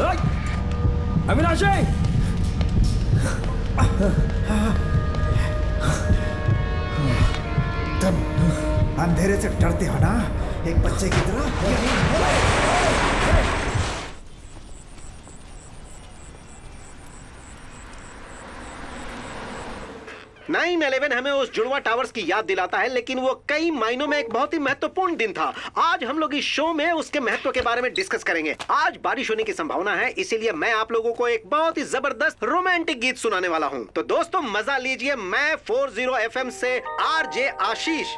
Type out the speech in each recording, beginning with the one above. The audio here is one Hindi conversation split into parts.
अविनाशी! तुम अंधेरे से डरते हो ना, एक बच्चे की तरह। 9/11 हमें उस जुड़वा टावर्स की याद दिलाता है, लेकिन वो कई मायनों में एक बहुत ही महत्वपूर्ण दिन था। आज हम लोग इस शो में उसके महत्व के बारे में डिस्कस करेंगे। आज बारिश होने की संभावना है, इसीलिए मैं आप लोगों को एक बहुत ही जबरदस्त रोमांटिक गीत सुनाने वाला हूँ। तो दोस्तों मजा लीजिए। मैं 40 FM से RJ आशीष।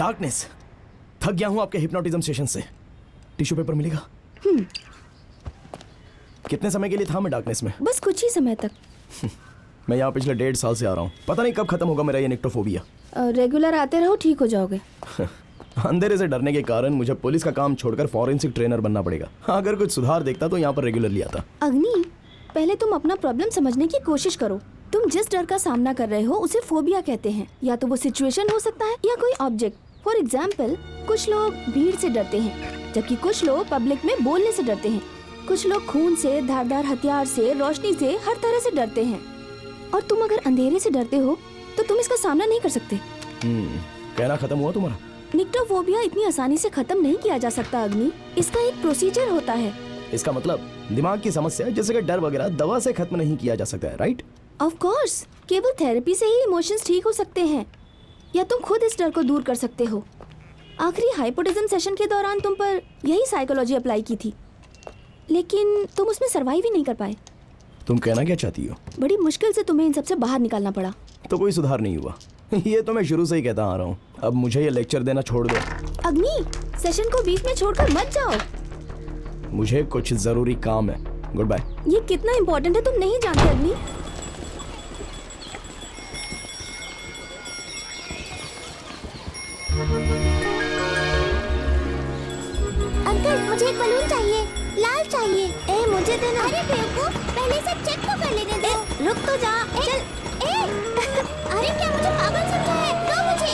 डार्कनेस। थक गया हूं आपके हिप्नोटिज्म सेशन से। टिश्यू पेपर मिलेगा? कितने समय के लिए था मैं डार्कनेस में? बस कुछ ही समय तक। मैं यहाँ पिछले 1.5 साल से आ रहा हूँ। पता नहीं कब खत्म होगा मेरा ये निक्टोफोबिया। रेगुलर आते रहो, ठीक हो जाओगे। अंधेरे से डरने के कारण मुझे पुलिस का काम छोड़कर फॉरेंसिक ट्रेनर बनना पड़ेगा। अगर कुछ सुधार देखता तो यहाँ पर रेगुलरली आता। अग्नि, पहले तुम अपना प्रॉब्लम समझने की कोशिश करो। तुम जिस डर का सामना कर रहे हो उसे फोबिया कहते हैं। या तो वो सिचुएशन हो सकता है या कोई ऑब्जेक्ट। फॉर एग्जाम्पल, कुछ लोग भीड़ से डरते हैं, जबकि कुछ लोग पब्लिक में बोलने से डरते हैं। कुछ लोग खून से, धारदार हथियार से, रोशनी से, हर तरह से डरते हैं। और तुम अगर अंधेरे से डरते हो तो तुम इसका सामना नहीं कर सकते। कहना खत्म हुआ तुम्हारा? निक्टोफोबिया इतनी आसानी से खत्म नहीं किया जा सकता अग्नि। इसका एक प्रोसीजर होता है। इसका मतलब दिमाग की समस्या जैसे कि डर वगैरह दवा से खत्म नहीं किया जा सकता है, राइट? ऑफ कोर्स, केवल थेरेपी से ही इमोशंस ठीक हो सकते हैं, या तुम खुद इस डर को दूर कर सकते हो। आखिरी हाइपोटिज्म सेशन के दौरान तुम पर यही साइकोलॉजी अप्लाई की थी, लेकिन तुम उसमें सरवाइव ही नहीं कर पाए। तुम कहना क्या चाहती हो? बड़ी मुश्किल से तुम्हें इन सबसे बाहर निकालना पड़ा। तो कोई सुधार नहीं हुआ। ये तो मैं शुरू से ही कहता आ रहा हूँ। अब मुझे ये लेक्चर देना छोड़ दो। अग्नि, सेशन को बीच में छोड़कर मत जाओ। मुझे कुछ जरूरी काम है। Good bye. ये कितना इम्पोर्टेंट है तुम नहीं जानते अग्नि। अंकल, मुझे एक बलून चाहिए, लाल चाहिए। ए, मुझे देना। अरे बेवकूफ, पहले से चेक तो कर लेने दो। रुक तो जा। चल। अरे क्या मुझे पागल समझा है? दो मुझे।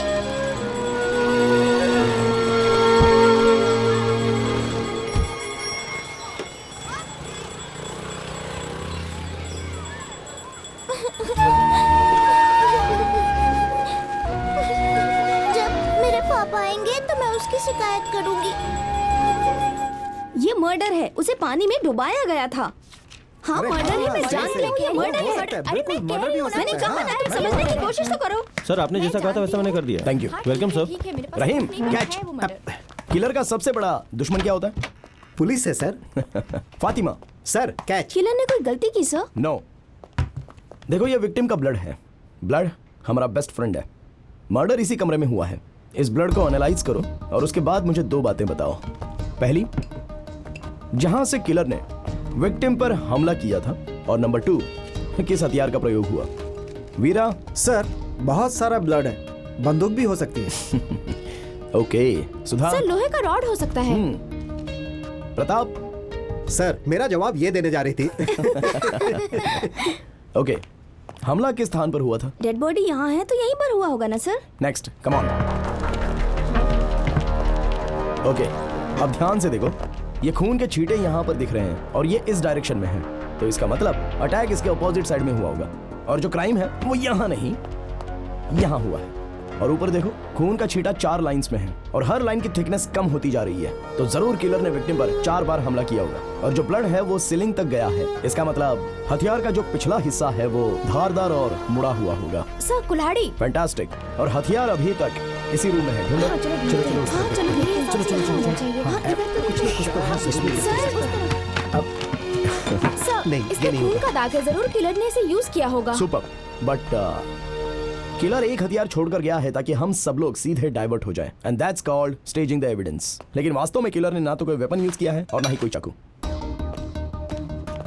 जब मेरे पापा आएंगे तो मैं उसकी शिकायत करूंगी। ये मर्डर है, उसे पानी में डुबाया गया था। हाँ मर्डर है, मैं जान रही हूँ ये मर्डर है। बिल्कुल मर्डर भी हो मैंने सकता कहा है। ना, तुम समझने की कोशिश तो करो। सर आपने जैसा कहा था वैसा मैंने कर दिया। Thank you. Welcome sir. Rahim, catch. Killer का सबसे बड़ा दुश्मन क्या होता है? पुलिस है sir. Fatima. Sir catch. Killer ने कोई गलती की सर? नो। देखो ये विक्टिम का ब्लड है। ब्लड हमारा बेस्ट फ्रेंड है। मर्डर इसी कमरे में हुआ है। इस ब्लड को एनालाइज करो और उसके बाद मुझे 2 बातें बताओ। पहली, जहां से किलर ने विक्टिम पर हमला किया था, और नंबर 2, किस हथियार का प्रयोग हुआ। वीरा। सर बहुत सारा ब्लड है, बंदूक भी हो सकती है। ओके सुधा। सर लोहे का रॉड हो सकता है। प्रताप। सर मेरा जवाब ये देने जा रही थी। ओके, हमला किस स्थान पर हुआ था? डेड बॉडी यहाँ है तो यहीं पर हुआ होगा ना sir? Next, come on. Okay, अब ध्यान से देखो। ये खून के छींटे यहाँ पर दिख रहे हैं और ये इस डायरेक्शन में है, तो इसका मतलब अटैक इसके अपोजिट साइड में हुआ होगा। और जो क्राइम है वो यहाँ नहीं, यहाँ हुआ है। और ऊपर देखो, खून का छींटा 4 लाइंस में है और हर लाइन की थिकनेस कम होती जा रही है, तो जरूर किलर ने विक्टिम पर 4 बार हमला किया होगा। और जो ब्लड है वो सीलिंग तक गया है, इसका मतलब हथियार का जो पिछला हिस्सा है वो धारदार और मुड़ा हुआ होगा। सर कुल्हाड़ी। फैंटास्टिक। और हथियार अभी तक इसी रूम में है। ढूंढो। हाँ, चलो हाँ, चलो मेरे हिसाब से यहाँ होना चाहिए। हाँ, सर, नहीं, इसके ये नहीं खून होगा। का दाग है, जरूर किलर ने इसे यूज किया होगा। सुपर। बट किलर एक हथियार छोड़कर गया है ताकि हम सब लोग सीधे डाइवर्ट हो जाएं, and that's called staging the evidence. लेकिन वास्तव में किलर ने ना तो कोई वेपन यूज किया है और ना ही कोई चाकू।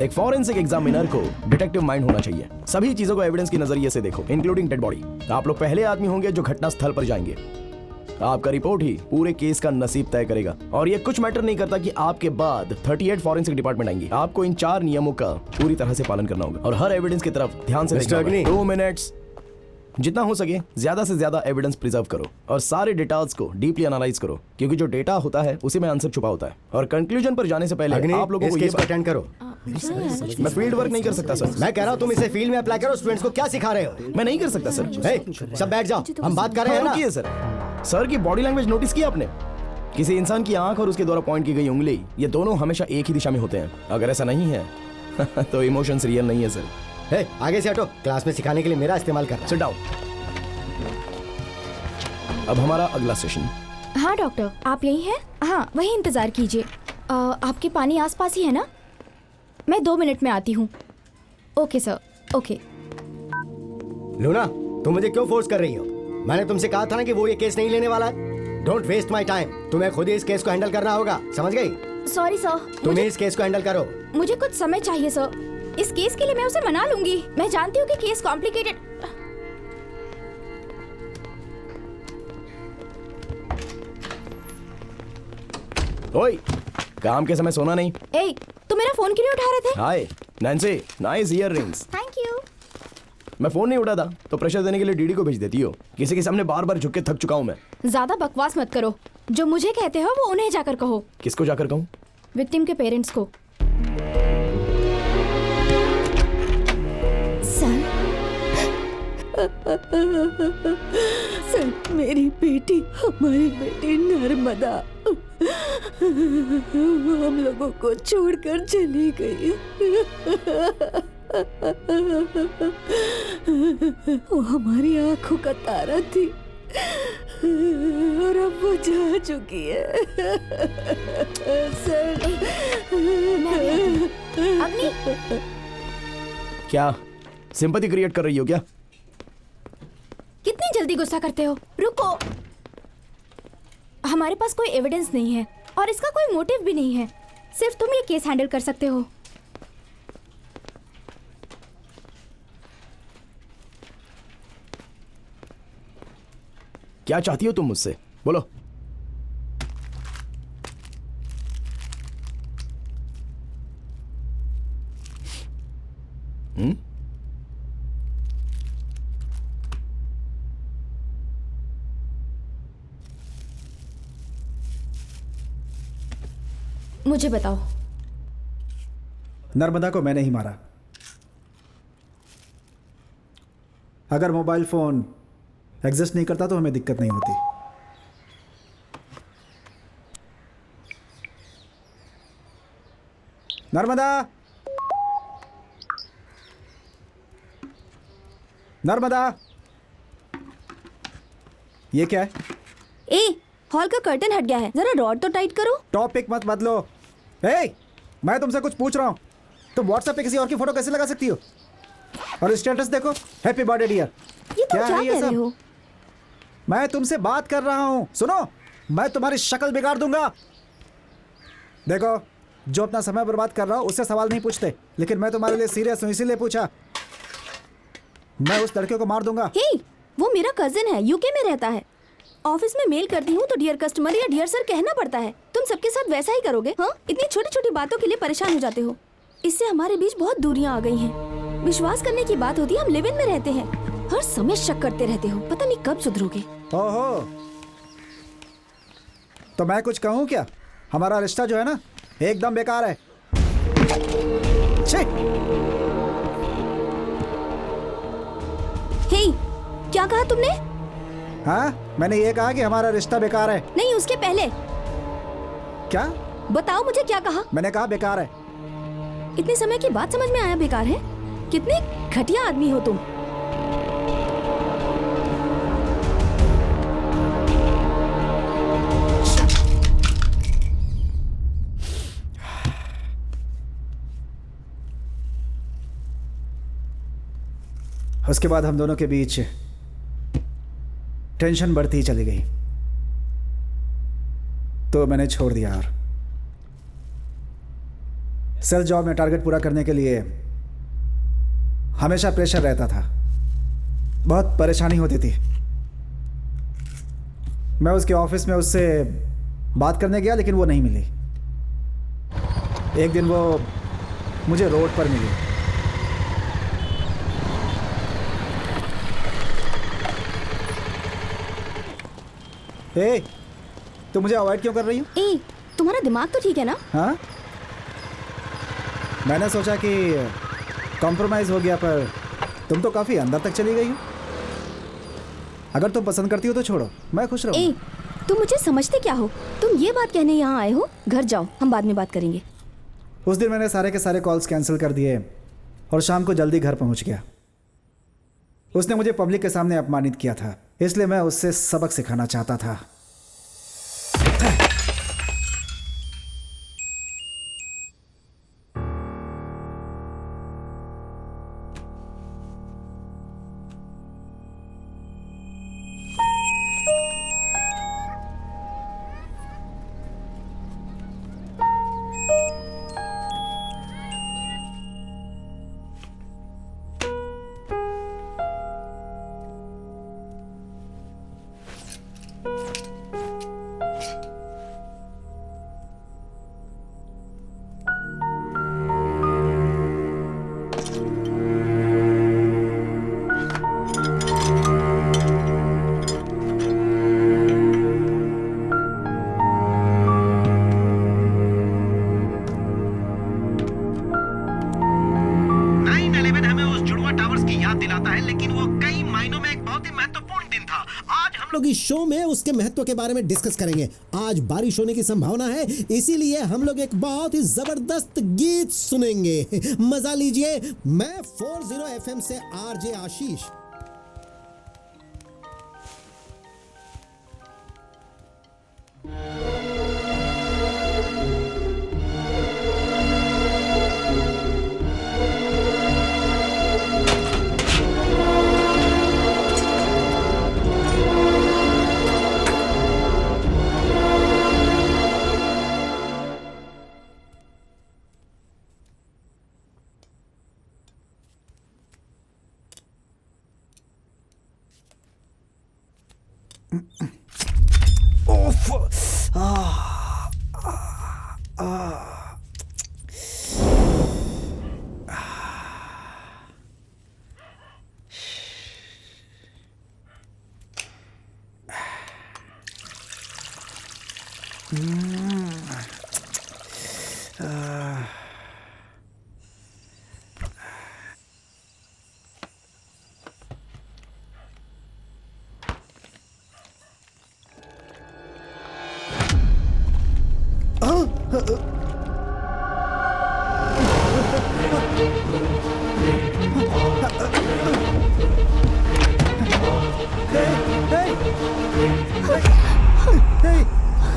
एक फॉरेंसिक एग्जामिनर को डिटेक्टिव माइंड होना चाहिए। सभी चीजों को एविडेंस के नजरिए से देखो, इंक्लूडिंग डेड बॉडी। आप लोग पहले आदमी होंगे जो घटना स्थल पर जाएंगे। आपका रिपोर्ट ही पूरे केस का नसीब तय करेगा। और ये कुछ मैटर नहीं करता कि आपके बाद 38 फॉरेंसिक डिपार्टमेंट आएंगे। आपको इन 4 नियमों का पूरी तरह से पालन करना होगा और हर एविडेंस की तरफ ध्यान से देखना होगा। 2 मिनट्स। जितना हो सके ज्यादा से ज्यादा एविडेंस प्रिजर्व करो और सारे डेटास को डीपली एनालाइज करो, क्योंकि जो डेटा होता है उसी में आंसर छुपा होता है। और कंक्लूजन पर जाने से पहले आप लोगों को ये अटेंड करो। मैं फील्ड वर्क नहीं कर सकता सर। मैं कह रहा हूँ तुम इसे फील्ड में अप्लाई करो। स्टूडेंट्स को क्या सिखा रहे हो? मैं नहीं कर सकता सर। हे, सब बैठ जाओ, हम बात कर रहे हैं ना। रुकिए सर। सर की बॉडी लैंग्वेज नोटिस किया आपने? किसी इंसान की आंख और उसके द्वारा पॉइंट की गई उंगली, ये दोनों हमेशा एक ही दिशा में होते हैं। अगर ऐसा नहीं है तो इमोशंस रियल नहीं है सर। हे, आगे से हटो। क्लास में सिखाने के लिए मेरा इस्तेमाल करना। Sit down. अब हमारा अगला सेशन। हाँ डॉक्टर, आप यही हैं? हाँ वही इंतजार कीजिए। आपके पानी आसपास ही है ना? मैं 2 मिनट में आती हूँ। Okay sir, okay. लूना, तुम मुझे क्यों फोर्स कर रही हो? मैंने तुमसे कहा था ना कि वो ये केस नहीं लेने वाला है। Don't waste my time. तुम्हें खुद ही इस केस को हैंडल करना होगा, समझ गई? सॉरी सर, तुम ही इस केस को हैंडल करो। मुझे कुछ समय चाहिए सर। इस केस के लिए मैं उसे मना लूंगी। मैं जानती हूँ कि केस कॉम्प्लिकेटेड। ओए, काम के समय सोना नहीं। ए, तुम मेरा फोन क्यों नहीं उठा रहे थे? Hi Nancy, nice earrings. Thank you. मैं फोन नहीं उठाता तो प्रेशर देने के लिए डीडी को भेज देती हो। किसी के सामने बार बार झुक के थक चुका हूं मैं। ज्यादा बकवास मत करो। जो मुझे कहते हो वो उन्हें जाकर कहो। किसको जाकर कहूं? विक्टिम के पेरेंट्स को। सर, मेरी बेटी, हमारी बेटी नर्मदा वो हम लोगों को छोड़कर चली गई। वो हमारी आंखों का तारा थी और अब वो जा चुकी है। सर, अग्नि, क्या सिंपैथी क्रिएट कर रही हो क्या? कितनी जल्दी गुस्सा करते हो? रुको, हमारे पास कोई एविडेंस नहीं है और इसका कोई मोटिव भी नहीं है। सिर्फ तुम ये केस हैंडल कर सकते हो। क्या चाहती हो तुम मुझसे? बोलो। मुझे बताओ। नर्मदा को मैंने ही मारा। अगर मोबाइल फोन एग्जिस्ट नहीं करता तो हमें दिक्कत नहीं होती। नर्मदा, नर्मदा, ये क्या है? ए, हॉल का कर्टन हट गया है, जरा रॉड तो टाइट करो। टॉपिक मत बदलो। ए, मैं तुमसे कुछ पूछ रहा हूं। तुम व्हाट्सएप पे किसी और की फोटो कैसे लगा सकती हो? और स्टेटस देखो, हैप्पी बर्थडे डियर। ये तुम क्या है ये कह रहे सब? हो? मैं तुमसे बात कर रहा हूं, सुनो। मैं तुम्हारी शक्ल बिगाड़ दूंगा। देखो, जो अपना समय बर्बाद कर रहा हो उससे सवाल नहीं पूछते, लेकिन मैं तुम्हारे लिए सीरियस हूं, इसीलिए पूछा। मैं उस लड़के को मार दूंगा। हे, वो मेरा कजिन है, यूके में रहता है। ऑफिस में मेल करती हूँ तो डियर कस्टमर या डियर सर कहना पड़ता है। तुम सबके साथ वैसा ही करोगे? हाँ, इतनी छोटी छोटी बातों के लिए परेशान हो जाते हो। इससे हमारे बीच बहुत दूरियां आ गई हैं। विश्वास करने की बात होती है, हम लिव इन में रहते हैं। हर समय शक करते रहते हो, पता नहीं कब सुधरोगे। ओहो, तो मैं कुछ कहूं क्या? हमारा रिश्ता जो है ना, एकदम बेकार है। छी! हे, क्या कहा तुमने? हाँ, मैंने ये कहा कि हमारा रिश्ता बेकार है। नहीं, उसके पहले क्या? बताओ मुझे, क्या कहा? मैंने कहा बेकार है। इतने समय की बात समझ में आया बेकार है? कितने घटिया आदमी हो तुम। उसके बाद हम दोनों के बीच टेंशन बढ़ती ही चली गई, तो मैंने छोड़ दिया। और सेल्स जॉब में टारगेट पूरा करने के लिए हमेशा प्रेशर रहता था, बहुत परेशानी होती थी। मैं उसके ऑफिस में उससे बात करने गया, लेकिन वो नहीं मिली। एक दिन वो मुझे रोड पर मिली। ए, तुम मुझे अवॉइड क्यों कर रही हो? ए, तुम्हारा दिमाग तो ठीक है ना? हाँ, मैंने सोचा कि कॉम्प्रोमाइज़ हो गया, पर तुम तो काफ़ी अंदर तक चली गई हो। अगर तुम पसंद करती हो तो छोड़ो, मैं खुश रहूँ। ए, तुम मुझे समझते क्या हो? तुम ये बात कहने यहाँ आए हो? घर जाओ, हम बाद में बात करेंगे। उस दिन मैंने सारे के सारे कॉल्स कैंसिल कर दिए और शाम को जल्दी घर पहुँच गया। उसने मुझे पब्लिक के सामने अपमानित किया था, इसलिए मैं उससे सबक सिखाना चाहता था। लोग इस शो में उसके महत्व के बारे में डिस्कस करेंगे। आज बारिश होने की संभावना है, इसीलिए हम लोग एक बहुत ही जबरदस्त गीत सुनेंगे। मजा लीजिए। मैं 40 FM से आरजे आशीष।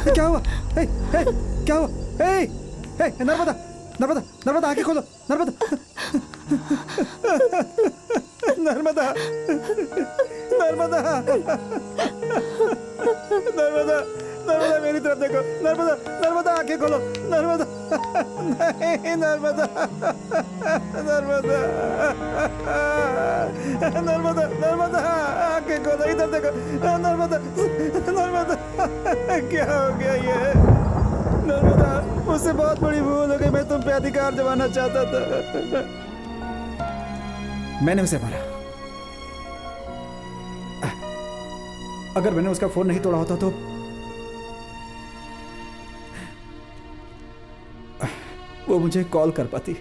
क्या हुआ? क्या हुआ? नर्मदा, नर्मदा, नर्मदा, आंखें खोलो। नर्मदा, नर्मदा, नर्मदा, नर्मदा, नर्मदा, मेरी तरफ देखो। नर्मदा, नर्मदा, आंखें खोलो। नर्मदा, नहीं, नर्मदा, नर्मदा, नर्मदा, नर्मदा, आंखें खोलो, इधर देखो। नर्मदा, नर्मदा, क्या हो गया ये? नर्मदा, मुझसे बहुत बड़ी भूल हो गई। मैं तुम पे अधिकार जमाना चाहता था। मैंने उसे मारा। अगर मैंने उसका फोन नहीं तोड़ा होता तो वो मुझे कॉल कर पाती।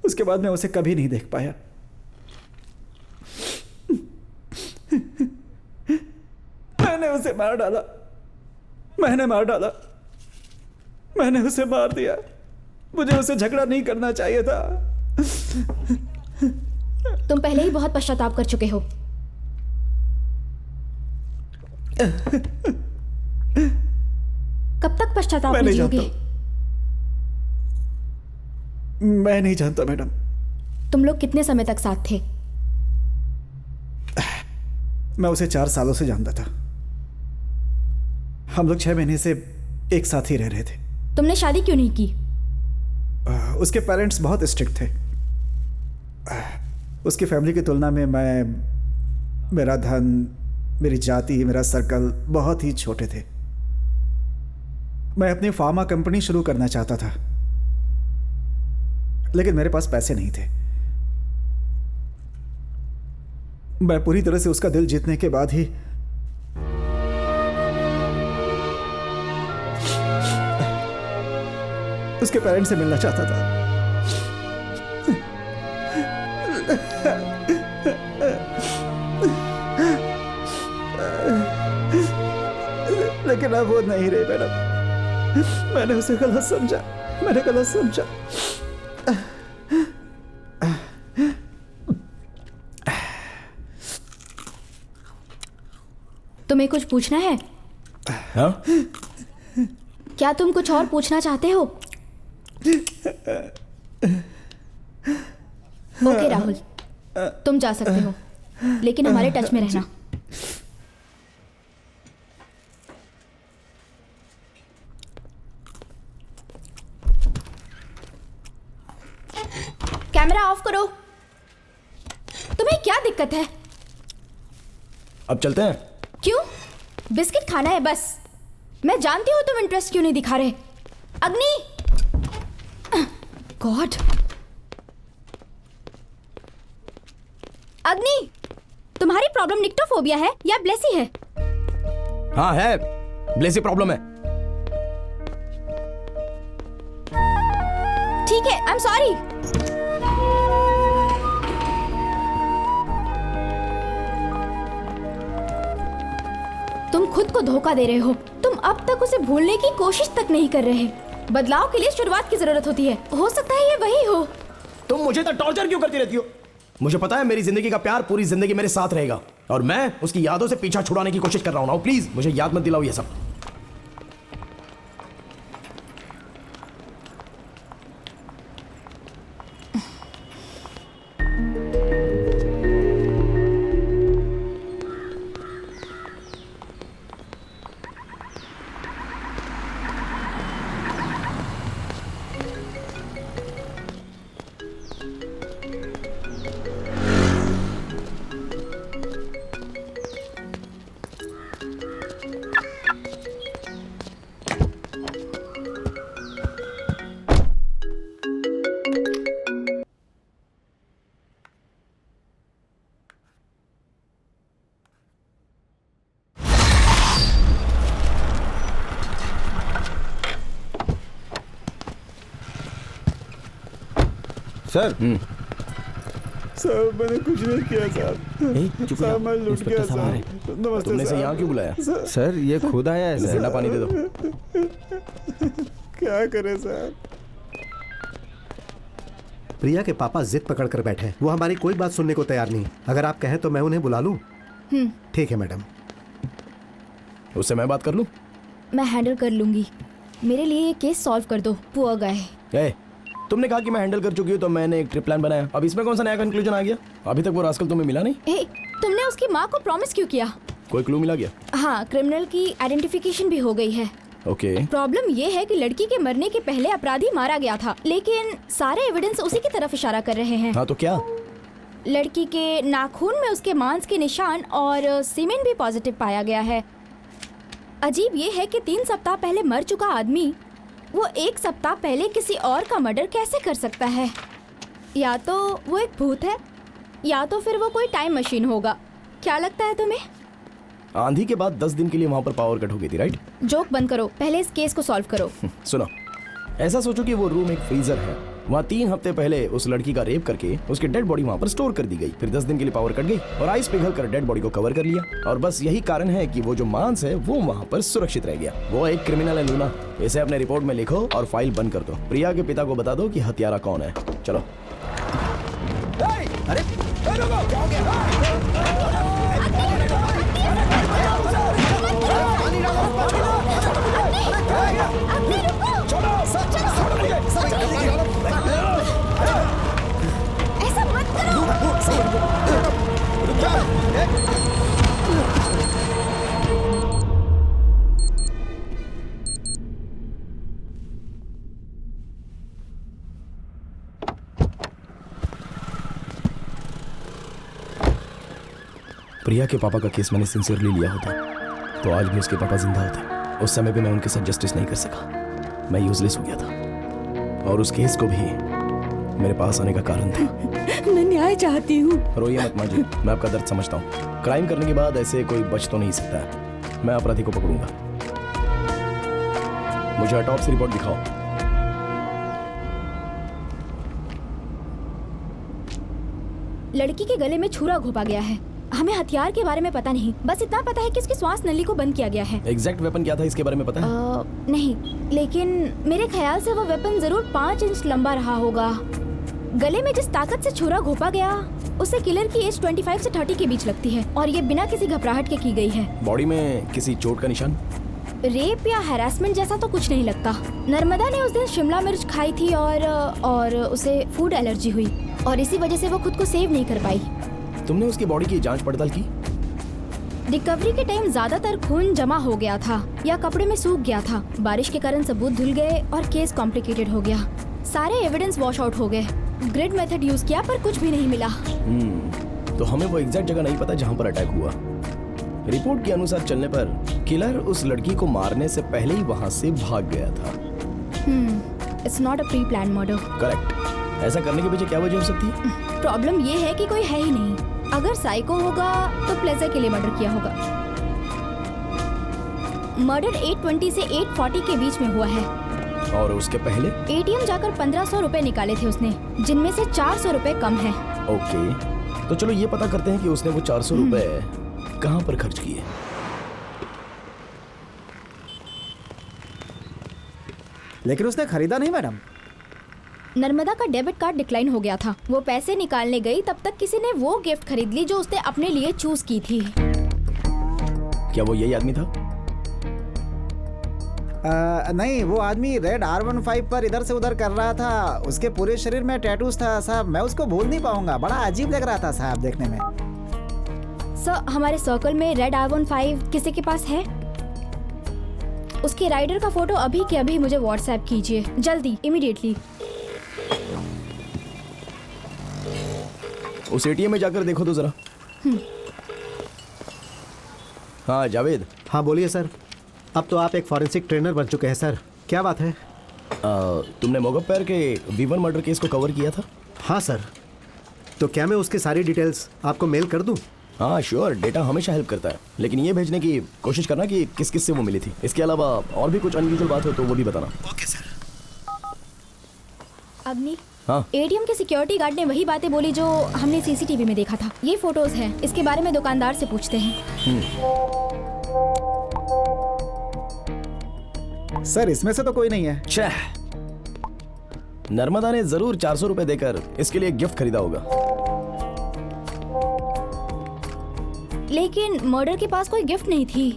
उसके बाद मैं उसे कभी नहीं देख पाया। मैंने उसे मार डाला। मैंने मार डाला। मैंने उसे मार दिया। मुझे उसे झगड़ा नहीं करना चाहिए था। तुम पहले ही बहुत पश्चाताप कर चुके हो। कब तक पश्चाताप में जियोगे? मैं नहीं जानता मैडम। तुम लोग कितने समय तक साथ थे? मैं उसे 4 सालों से जानता था। हम लोग 6 महीने से एक साथ ही रह रहे थे। तुमने शादी क्यों नहीं की? उसके पेरेंट्स बहुत स्ट्रिक्ट थे। उसकी फैमिली की तुलना में मेरा धन, मेरी जाति, मेरा सर्कल बहुत ही छोटे थे। मैं अपनी फार्मा कंपनी शुरू करना चाहता था, लेकिन मेरे पास पैसे नहीं थे। मैं पूरी तरह से उसका दिल जीतने के बाद ही उसके पेरेंट्स से मिलना चाहता था। लेकिन अब वो नहीं रहे मैडम। मैंने उसे गलत समझा। मैंने गलत समझा। तुम्हें कुछ पूछना है? हाँ? क्या तुम कुछ और पूछना चाहते हो? ओके राहुल, तुम जा सकते हो, लेकिन हमारे टच में रहना। कैमरा ऑफ करो। तुम्हें क्या दिक्कत है? अब चलते हैं। क्यों? बिस्किट खाना है बस। मैं जानती हूँ तुम इंटरेस्ट क्यों नहीं दिखा रहे। अग्नि, गॉड, अग्नि, तुम्हारी प्रॉब्लम निक्टोफोबिया है या ब्लेसी है? हाँ है, ब्लेसी प्रॉब्लम है। ठीक है, आई एम सॉरी। तुम खुद को धोखा दे रहे हो। तुम अब तक उसे भूलने की कोशिश तक नहीं कर रहे। बदलाव के लिए शुरुआत की जरूरत होती है। हो सकता है ये वही हो। तुम मुझे तो टॉर्चर क्यों करती रहती हो? मुझे पता है मेरी जिंदगी का प्यार पूरी जिंदगी मेरे साथ रहेगा और मैं उसकी यादों से पीछा छुड़ाने की कोशिश कर रहा हूं ना। प्लीज मुझे याद मत दिलाओ ये सब। सर सर मैंने कुछ नहीं किया सर। चुप सर मैं लूट गया सर। नमस्ते तुमने इसे सर। यहाँ क्यों बुलाया? सर ये खुद आया है सर। ठंडा पानी दे दो। क्या करे सर? प्रिया के पापा जिद पकड़ कर बैठे हैं। वो हमारी कोई बात सुनने को तैयार नहीं। अगर आप कहें तो मैं उन्हें बुला लूं? ठीक है मैडम। उससे मैं बात कर लूं? मैं हैंडल कर लूंगी। मेरे लिए ये केस सॉल्व कर दो। Poor guy. तुमने कहा कि मैं हैंडल कर चुकी हूँ तो मैंने एक ट्रिप प्लान बनाया। अब इसमें कौन सा नया कंक्लूजन आ गया? अभी तक वो रास्कल तुम्हें मिला नहीं? तुमने उसकी माँ को प्रॉमिस क्यों किया? कोई क्लू मिला गया? हाँ, क्रिमिनल की आइडेंटिफिकेशन भी हो गई है। ओके। प्रॉब्लम ये है कि लड़की के मरने के पहले अपराधी मारा गया था, लेकिन सारे एविडेंस उसी की तरफ इशारा कर रहे हैं। हाँ तो क्या? लड़की के नाखून में उसके मांस के निशान और सीमेंट भी पॉजिटिव पाया गया है। अजीब ये है कि 3 सप्ताह पहले मर चुका आदमी वो 1 सप्ताह पहले किसी और का मर्डर कैसे कर सकता है? या तो वो एक भूत है या तो फिर वो कोई टाइम मशीन होगा। क्या लगता है तुम्हें? आंधी के बाद 10 दिन के लिए वहां पर पावर कट हो गई थी, राइट? जोक बंद करो, पहले इस केस को सॉल्व करो। सुनो, ऐसा सोचो कि वो रूम एक फ्रीजर है। वहाँ 3 हफ्ते पहले उस लड़की का रेप करके उसकी डेड बॉडी वहाँ पर स्टोर कर दी गई। फिर 10 दिन के लिए पावर कट गई और आइस पिघल कर डेड बॉडी को कवर कर लिया। और बस यही कारण है कि वो जो मांस है वो वहाँ पर सुरक्षित रह गया। वो एक क्रिमिनल है लूना। इसे अपने रिपोर्ट में लिखो और फाइल बंद कर दो। प्रिया के पिता को बता दो कि हत्यारा कौन है। चलो। अरे ऐसा मत करो। प्रिया के पापा का केस मैंने सिंसियरली लिया होता तो आज भी उसके पापा जिंदा होते। उस समय भी मैं उनके साथ जस्टिस नहीं कर सका। मैं यूजलेस हो गया था और उस केस को भी मेरे पास आने का कारण था। मैं न्याय चाहती हूँ। रोइए मत माँ जी, मैं आपका दर्द समझता हूँ। क्राइम करने के बाद ऐसे कोई बच तो नहीं सकता है। मैं अपराधी को पकड़ूंगा। मुझे ऑटोप्सी रिपोर्ट दिखाओ। लड़की के गले में छुरा घोंपा गया है। हमें हथियार के बारे में पता नहीं, बस इतना पता है कि उसकी श्वास नली को बंद किया गया है। एग्जैक्ट वेपन क्या था इसके बारे में पता है? नहीं, लेकिन मेरे ख्याल से वो वेपन जरूर 5 इंच लंबा रहा होगा। गले में जिस ताकत से छुरा घोंपा गया उसे किलर की एज 25 से 30 के बीच लगती है और ये बिना किसी घबराहट के की गई है। बॉडी में किसी चोट का निशान? रेप या हैरेसमेंट जैसा तो कुछ नहीं लगता। नर्मदा ने उस दिन शिमला मिर्च खाई थी और उसे फूड एलर्जी हुई और इसी वजह से वो खुद को सेव नहीं कर पाई। तुमने उसकी बॉडी की जांच पड़ताल की? रिकवरी के टाइम ज्यादातर खून जमा हो गया था या कपड़े में सूख गया था। बारिश के कारण सबूत धुल गए और केस कॉम्प्लिकेटेड हो गया। सारे एविडेंस वॉश आउट हो गए। ग्रिड मेथड यूज किया पर कुछ भी नहीं मिला। तो हमें वो एग्जैक्ट जगह नहीं पता जहाँ पर अटैक हुआ। रिपोर्ट के अनुसार चलने पर किलर उस लड़की को मारने से पहले ही वहाँ से भाग गया था। It's not a pre plan murder. Correct. ऐसा करने के पीछे क्या वजह हो सकती है? प्रॉब्लम ये है कि कोई है ही नहीं। अगर साइको होगा तो प्लेजर के लिए मर्डर किया होगा। मर्डर 8:20 से 8:40 के बीच में हुआ है। और उसके पहले? एटीएम जाकर 1500 रुपए निकाले थे उसने, जिनमें से 400 रुपए कम है। ओके, तो चलो ये पता करते हैं कि उसने वो 400 रुपए कहाँ पर खर्च किए। लेकिन उसने खरीदा नहीं मैडम। नर्मदा का डेबिट कार्ड डिक्लाइन हो गया था। वो पैसे निकालने गई तब तक किसी ने वो गिफ्ट खरीद ली जो उसने अपने लिए चूज की थी। क्या वो यही आदमी था? नहीं, वो आदमी रेड R15 पर इधर से उधर कर रहा था। उसके पूरे शरीर में टैटूज था साहब। मैं उसको भूल नहीं पाऊंगा। बड़ा अजीब लग रहा था साहब देखने में। सर, हमारे सर्कल में रेड R15 किसी के पास है? उसके राइडर का फोटो अभी के अभी मुझे व्हाट्सएप कीजिए, जल्दी, इमीडिएटली। उस एटीएम में जाकर देखो तो जरा। हाँ जावेद। हाँ बोलिए सर। अब तो आप एक फॉरेंसिक ट्रेनर बन चुके हैं सर। क्या बात है? तुमने मोगप्पर के V1 मर्डर केस को कवर किया था? हाँ सर। तो क्या मैं उसकी सारी डिटेल्स आपको मेल कर दूं? हाँ श्योर, डेटा हमेशा हेल्प करता है, लेकिन ये भेजने की कोशिश करना कि किस किस से वो मिली थी। इसके अलावा और भी कुछ अनयूजुअल बात हो तो वो भी बताना। Okay sir. अग्नि, हाँ? एटीएम के सिक्योरिटी गार्ड ने वही बातें बोली जो हमने सीसीटीवी में देखा था। ये फोटोज हैं, इसके बारे में दुकानदार से पूछते हैं। सर इसमें से तो कोई नहीं है। छह, नर्मदा ने जरूर 400 रुपए देकर इसके लिए गिफ्ट खरीदा होगा। लेकिन मर्डर के पास कोई गिफ्ट नहीं थी।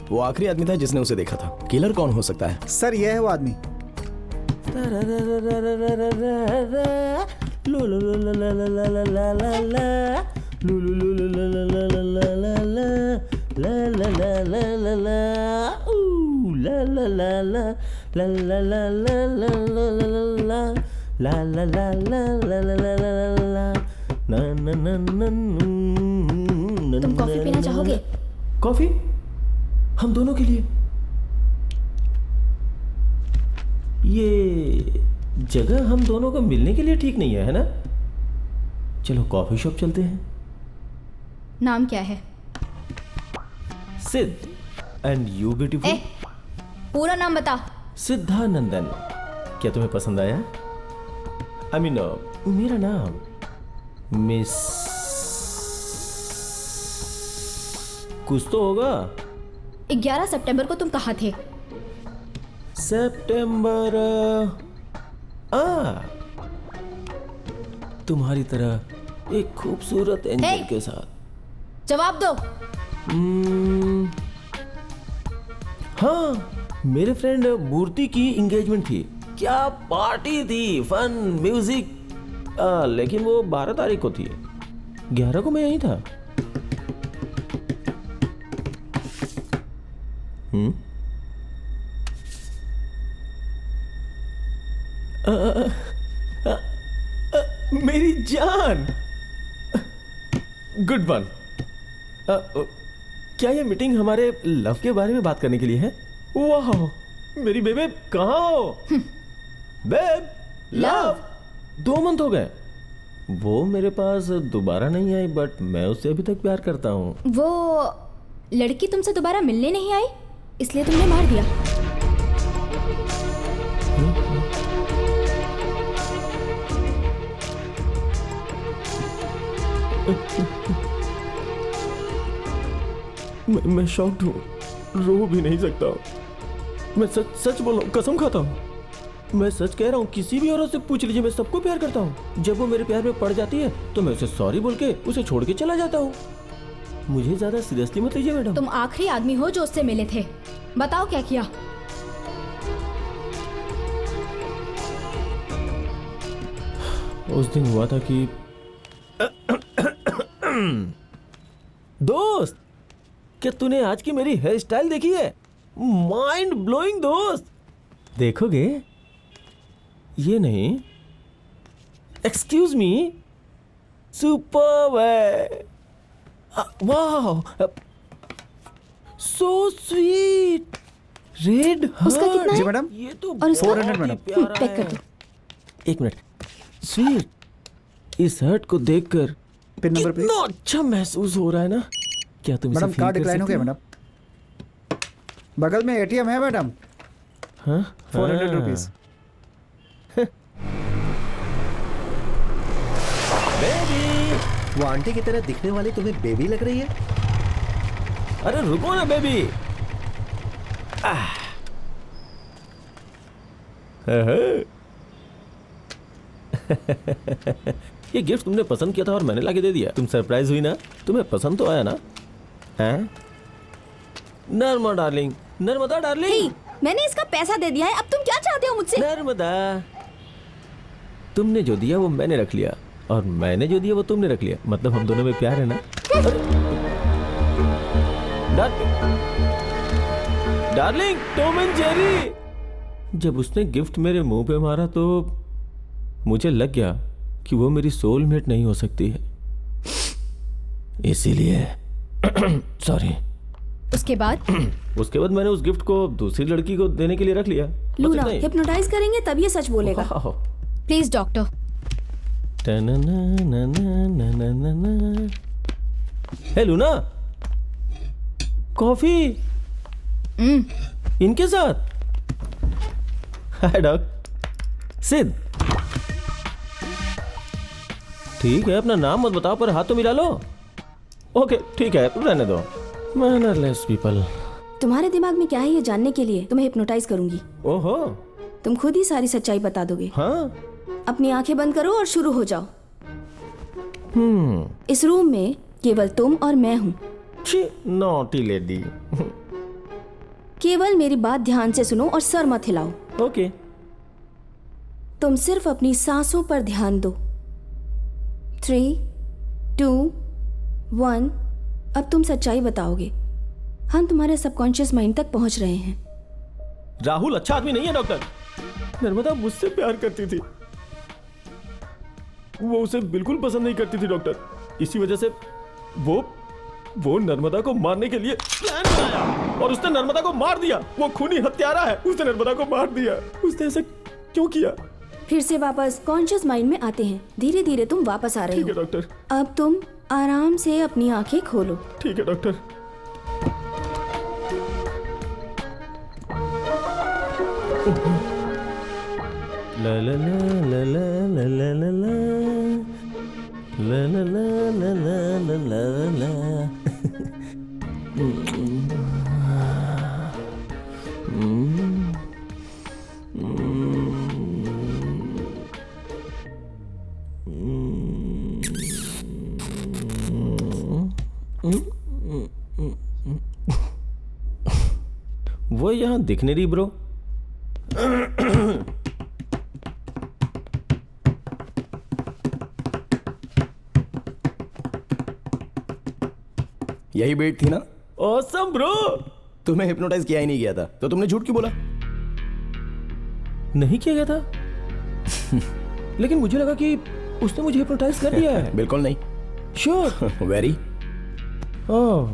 वो आखिरी आदमी था जिसने उसे देखा था। किलर कौन हो सकता है? सर ये है वो आदमी। तुम कॉफी पीना चाहोगे? कॉफी? हम दोनों के लिए? ये जगह हम दोनों को मिलने के लिए ठीक नहीं है ना? चलो कॉफी शॉप चलते हैं। नाम क्या है? सिद्ध। And you beautiful? पूरा नाम बता। सिद्धानंदन। क्या तुम्हें पसंद आया? आई मीन मेरा नाम मिस कुछ तो होगा। 11 सितंबर को तुम कहाँ थे? सितंबर तुम्हारी तरह एक खूबसूरत एंजल के साथ। जवाब दो। हाँ, मेरे फ्रेंड मूर्ति की एंगेजमेंट थी। क्या पार्टी थी, फन, म्यूजिक। लेकिन वो 12 तारीख को थी। 11 को मैं यहीं था। मेरी जान, गुड वन। क्या ये मीटिंग हमारे लव के बारे में बात करने के लिए है? वाह, मेरी बेबे कहाँ हो? Babe, love. 2 मंथ हो गए। वो मेरे पास दोबारा नहीं आई, बट मैं उससे अभी तक प्यार करता हूँ। वो लड़की तुमसे दोबारा मिलने नहीं आई, इसलिए तुमने मार दिया। मैं शॉक्ड हूँ, रो भी नहीं सकता। मैं सच बोल रहा हूँ, कसम खाता हूँ। मैं सच कह रहा हूँ, किसी भी औरत से पूछ लीजिए, मैं सबको प्यार करता हूँ। जब वो मेरे प्यार में पड़ जाती है तो मैं उसे सॉरी बोल के उसे छोड़ के चला जाता हूँ। मुझे ज्यादा सीरियसली मत लीजिए मैडम। तुम आखिरी आदमी हो जो उससे मिले थे। बताओ क्या किया? उस दिन हुआ था कि दोस्त, क्या तूने आज की मेरी हेयर स्टाइल देखी है? माइंड ब्लोइंग दोस्त। देखोगे? ये नहीं, एक्सक्यूज मी, सुपर्ब है। वाह, सो स्वीट। रेड उसका कितना है? जी मैडम। ये तो और उसका? 400 मैडम। पैक कर दो। एक मिनट। स्वीट, इस हर्ट को देखकर पिन नंबर प्लीज। कितना अच्छा महसूस हो रहा है ना? क्या तुम मैडम कार्ड डिक्लाइन हो गया मैडम। बगल में एटीएम है मैडम। हाँ? 400 रुपीज। वो आंटी की तरह दिखने वाली तुम्हें बेबी लग रही है? अरे रुको ना बेबी। ये गिफ्ट तुमने पसंद किया था और मैंने लाके दे दिया। तुम सरप्राइज हुई ना? तुम्हें पसंद तो आया ना? हैं? Narmada darling, Narmada darling. मैंने इसका पैसा दे दिया है, अब तुम क्या चाहते हो मुझसे? नर्मदा, तुमने जो दिया वो मैंने रख लिया और मैंने जो दिया वो तुमने रख लिया, मतलब हम दोनों में प्यार है ना? Darling, Tom and Jerry. जब उसने गिफ्ट मेरे मुंह पे मारा तो मुझे लग गया कि वो मेरी सोलमेट नहीं हो सकती है, इसीलिए सॉरी। उसके बाद मैंने उस गिफ्ट को दूसरी लड़की को देने के लिए रख लिया। लूना, हिप्नोटाइज करेंगे तब ये सच बोलेगा। Please doctor. Hey Luna, coffee इनके साथ। Hi doc. सिद्ध, ठीक है, अपना नाम मत बताओ पर हाथ तो मिला लो। ओके ठीक है, रहने दो। Mannerless people. तुम्हारे दिमाग में क्या है ये जानने के लिए तुम्हें हिप्नोटाइज करूंगी। ओहो, तुम खुद ही सारी सच्चाई बता दोगे। हाँ। अपनी आंखें बंद करो और शुरू हो जाओ। इस रूम में केवल तुम और मैं हूँ। Naughty lady. केवल मेरी बात ध्यान से सुनो और सर मत हिलाओ। ओके। तुम सिर्फ अपनी सांसों पर ध्यान दो। 3, 2, 1। अब तुम सच्चाई बताओगे। हम तुम्हारे सबकॉन्शियस माइंड तक पहुंच रहे हैं। राहुल अच्छा आदमी नहीं है डॉक्टर। नर्मदा मुझसे प्यार करती थी, वो उसे बिल्कुल पसंद नहीं करती थी डॉक्टर। इसी वजह से वो नर्मदा को मारने के लिए प्लान बनाया और उसने नर्मदा को मार दिया। वो खूनी हत्यारा है, उसने नर्मदा को मार दिया। उसने ऐसा क्यों किया? फिर से वापस कॉन्शियस माइंड में आते हैं। धीरे धीरे तुम वापस आ रहे हो। ठीक है डॉक्टर। अब तुम आराम से अपनी आंखें खोलो। ठीक है डॉक्टर। ला ला ला ला ला ला ला ला ला ला ला ला ला ला ला। वो यहाँ दिख नहीं रही ब्रो। यही बेट थी ना? Awesome bro. तुम्हें हिप्नोटाइज किया ही नहीं गया था तो तुमने झूठ क्यों बोला? नहीं किया गया था लेकिन मुझे लगा कि उसने मुझे हिप्नोटाइज कर दिया है। बिल्कुल नहीं। Sure. Very. Oh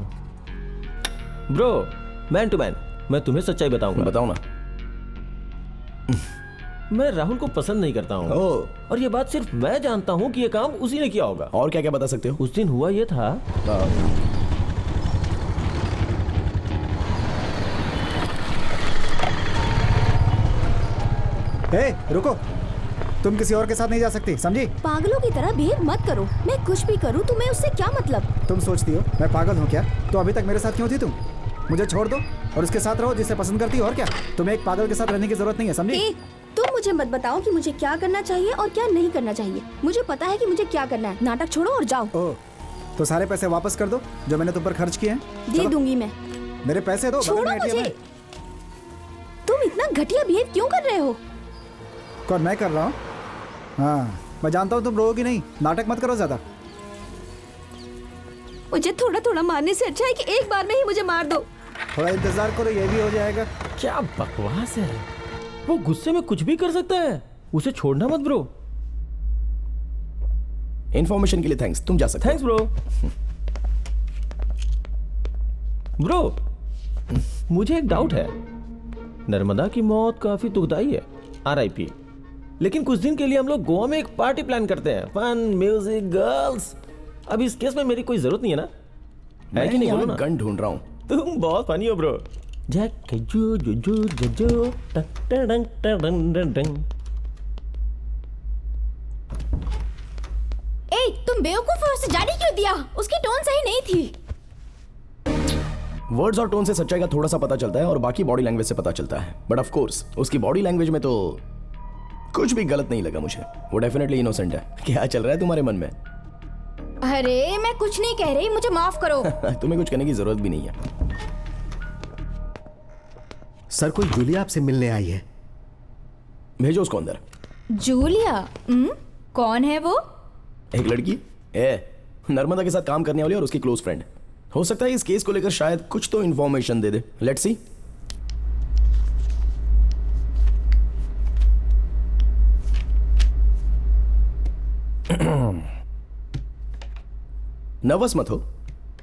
bro, man to man, मैं तुम्हें सच्चाई बताऊंगा। बताओ ना। मैं राहुल को पसंद नहीं करता हूँ। और ये बात सिर्फ मैं जानता हूँ कि ये काम उसी ने किया होगा। और क्या क्या बता सकते हो? उस दिन हुआ ये था। रुको, तुम किसी और के साथ नहीं जा सकती, समझी? पागलों की तरह बिहेव मत करो। मैं कुछ भी करूँ तुम्हें उससे क्या मतलब? तुम सोचती हो मैं पागल हूँ क्या? तो अभी तक मेरे साथ क्यों थी तुम? मुझे छोड़ दो और उसके साथ रहो जिसे पसंद करती हो। और क्या, तुम्हें एक पागल के साथ रहने की जरूरत नहीं है, समझी? तुम मुझे मत बताओ कि मुझे क्या करना चाहिए और क्या नहीं करना चाहिए। मुझे पता है कि मुझे क्या करना है। नाटक छोड़ो और जाओ। तो सारे पैसे वापस कर दो जो मैंने तुम पर खर्च किए हैं। दे दूंगी मैं। मेरे पैसे दो। छोड़ो मुझे। तुम इतना घटिया बिहेव क्यों कर रहे हो? कौन, मैं कर रहा हूँ? हाँ, मैं जानता हूँ तुम रोओगी नहीं। नाटक मत करो ज्यादा। मुझे थोड़ा थोड़ा मारने से अच्छा है कि एक बार में ही मुझे मार दो। थोड़ा इंतजार करो, ये भी हो जाएगा। क्या बकवास है। वो गुस्से में कुछ भी कर सकता है। उसे छोड़ना मत ब्रो। इंफॉर्मेशन के लिए थैंक्स, तुम जा सकते। Thanks bro. ब्रो, मुझे एक डाउट है। नर्मदा की मौत काफी दुखदाई है, RIP। लेकिन कुछ दिन के लिए हम लोग गोवा में एक पार्टी प्लान करते हैं। Fun, music, girls. अब इस केस में मेरी कोई जरूरत नहीं है ना? है कि नहीं? बोलो ना। गन ढूंढ रहा हूँ। तुम बहुत फनी हो ब्रो। जैक जो जो जो जो जो टंग टंग टंग। ए, तुम बेवकूफ हो, उसे जाने क्यों दिया? उसकी टोन सही नहीं थी। वर्ड्स और टोन से सच्चाई का थोड़ा सा पता चलता है और बाकी बॉडी लैंग्वेज से पता चलता है। बट ऑफ कोर्स उसकी बॉडी लैंग्वेज में तो कुछ भी गलत नहीं लगा मुझे। वो डेफिनेटली इनोसेंट है। क्या चल रहा है तुम्हारे मन में? अरे मैं कुछ नहीं कह रही, मुझे माफ करो। तुम्हें कुछ करने की जरूरत भी नहीं है। सर, कोई जूलिया आपसे मिलने आई है। भेजो उसको अंदर। जूलिया? कौन है वो? एक लड़की नर्मदा के साथ काम करने वाली और उसकी क्लोज फ्रेंड। हो सकता है इस केस को लेकर शायद कुछ तो information they they. Let's see. Nervous मत हो,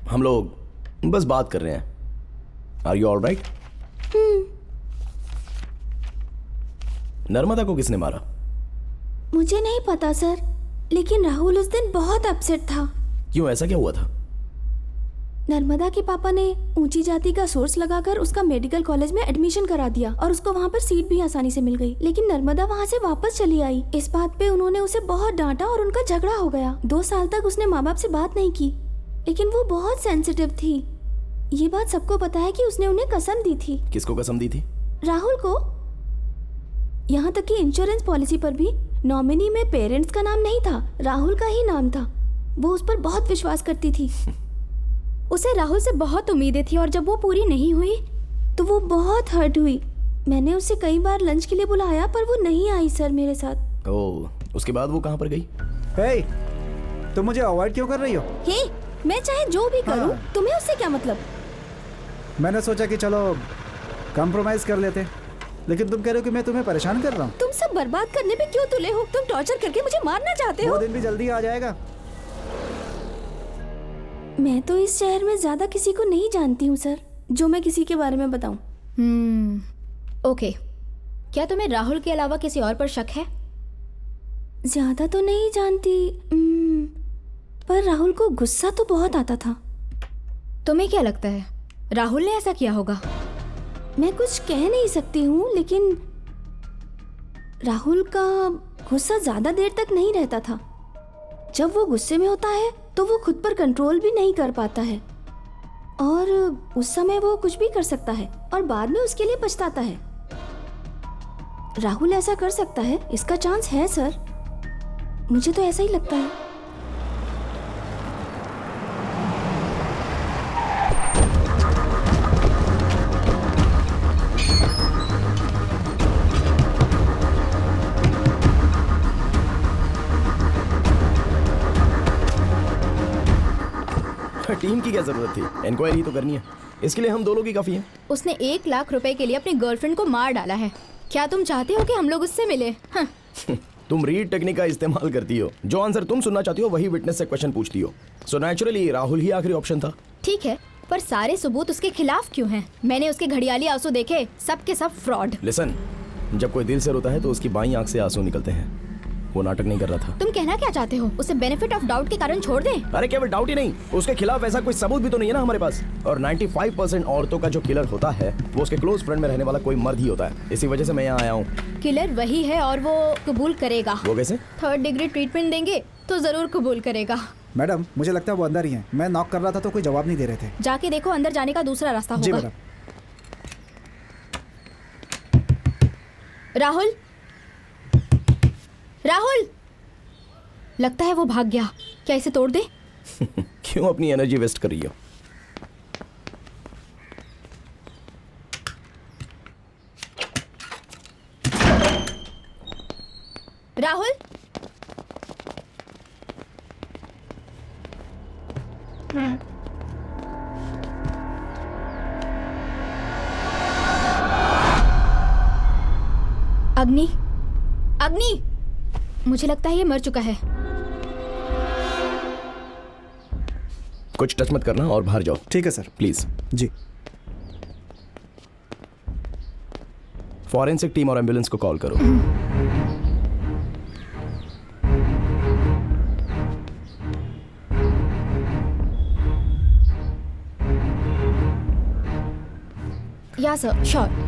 हम लोग बस बात कर रहे हैं। Are you alright? नर्मदा को किसने मारा? मुझे नहीं पता सर, लेकिन राहुल उस दिन बहुत अपसेट था। क्यों, ऐसा क्या हुआ था? नर्मदा के पापा ने ऊंची जाति का सोर्स लगाकर उसका मेडिकल कॉलेज में एडमिशन करा दिया और उसको वहाँ पर सीट भी आसानी से मिल गई। लेकिन नर्मदा वहाँ से वापस चली आई। इस बात पे उन्होंने उसे बहुत डांटा और उनका झगड़ा हो गया। 2 साल तक उसने माँ बाप से बात नहीं की, लेकिन वो बहुत सेंसिटिव थी। ये बात सबको पता है कि उसने उन्हें कसम दी थी। किसको कसम दी थी? राहुल को। यहाँ तक कि इंश्योरेंस पॉलिसी पर भी नॉमिनी में पेरेंट्स का नाम नहीं था, राहुल का ही नाम था। वो उस पर बहुत विश्वास करती थी। उसे राहुल से बहुत उम्मीदें थी और जब वो पूरी नहीं हुई तो वो बहुत हर्ट हुई। मैंने उसे कई बार लंच के लिए बुलाया पर वो नहीं आई सर मेरे साथ। ओह, उसके बाद वो कहाँ पर गई? हे, तुम मुझे अवॉइड क्यों कर रही हो? हे, मैं चाहे जो भी करूं, तुम्हें उससे क्या मतलब? मैंने सोचा कि चलो कॉम्प्रोमाइज कर लेते, लेकिन तुम कह रहे हो कि मैं तुम्हें परेशान कर रहा हूँ। तुम सब बर्बाद करने पे क्यों तुले हो? तुम टॉर्चर करके मुझे मारना चाहते हो। वो दिन भी जल्दी आ जाएगा। मैं तो इस शहर में ज्यादा किसी को नहीं जानती हूँ सर, जो मैं किसी के बारे में बताऊं। ओके, क्या तुम्हें राहुल के अलावा किसी और पर शक है? ज्यादा तो नहीं जानती, पर राहुल को गुस्सा तो बहुत आता था। तुम्हें क्या लगता है राहुल ने ऐसा किया होगा? मैं कुछ कह नहीं सकती हूँ, लेकिन राहुल का गुस्सा ज्यादा देर तक नहीं रहता था। जब वो गुस्से में होता है तो वो खुद पर कंट्रोल भी नहीं कर पाता है और उस समय वो कुछ भी कर सकता है और बाद में उसके लिए पछताता है। राहुल ऐसा कर सकता है, इसका चांस है सर। मुझे तो ऐसा ही लगता है। टीम की क्या जरूरत थी? इंक्वायरी तो करनी है, इसके लिए हम 2 लोग ही काफी हैं। उसने 1 लाख रुपए के लिए अपनी गर्लफ्रेंड को मार डाला है। क्या तुम चाहते हो कि हम लोग उससे मिले? हाँ। तुम रीड टेक्निक का इस्तेमाल करती हो। जो आंसर तुम सुनना चाहती हो वही विटनेस से क्वेश्चन पूछती हो। सो नेचुरली राहुल ही आखिरी ऑप्शन था। ठीक है, पर सारे सबूत उसके खिलाफ क्यों हैं? मैंने उसके घड़ियाली आंसू देखे, सब के सब फ्रॉड। लिसन, जब कोई दिल से रोता है तो उसकी बाईं आंख से आंसू निकलते हैं। वो नाटक नहीं कर रहा था। तुम कहना क्या चाहते हो? उसे बेनिफिट ऑफ डाउट के कारण छोड़ दें? अरे केवल डाउट ही नहीं, उसके खिलाफ ऐसा कोई सबूत भी तो नहीं है ना हमारे पास। और 95% औरतों का जो किलर होता है वो उसके क्लोज फ्रेंड में रहने वाला कोई मर्द ही होता है। इसी वजह से मैं यहाँ आया हूँ। किलर वही है और वो कबूल करेगा। वो कैसे? 3rd डिग्री ट्रीटमेंट देंगे तो जरूर कबूल करेगा। मैडम, मुझे लगता है वो अंदर ही हैं। मैं नॉक कर रहा था तो कोई जवाब नहीं दे रहे थे। जाके देखो, अंदर जाने का दूसरा रास्ता जी होगा। मैडम। राहुल, राहुल, लगता है वो भाग गया। क्या इसे तोड़ दे? क्यों अपनी एनर्जी वेस्ट कर रही हो? राहुल, अग्नि, अग्नि, मुझे लगता है ये मर चुका है। कुछ टच मत करना और बाहर जाओ। ठीक है सर। प्लीज। जी। फॉरेंसिक टीम और एम्बुलेंस को कॉल करो। या सर, श्योर।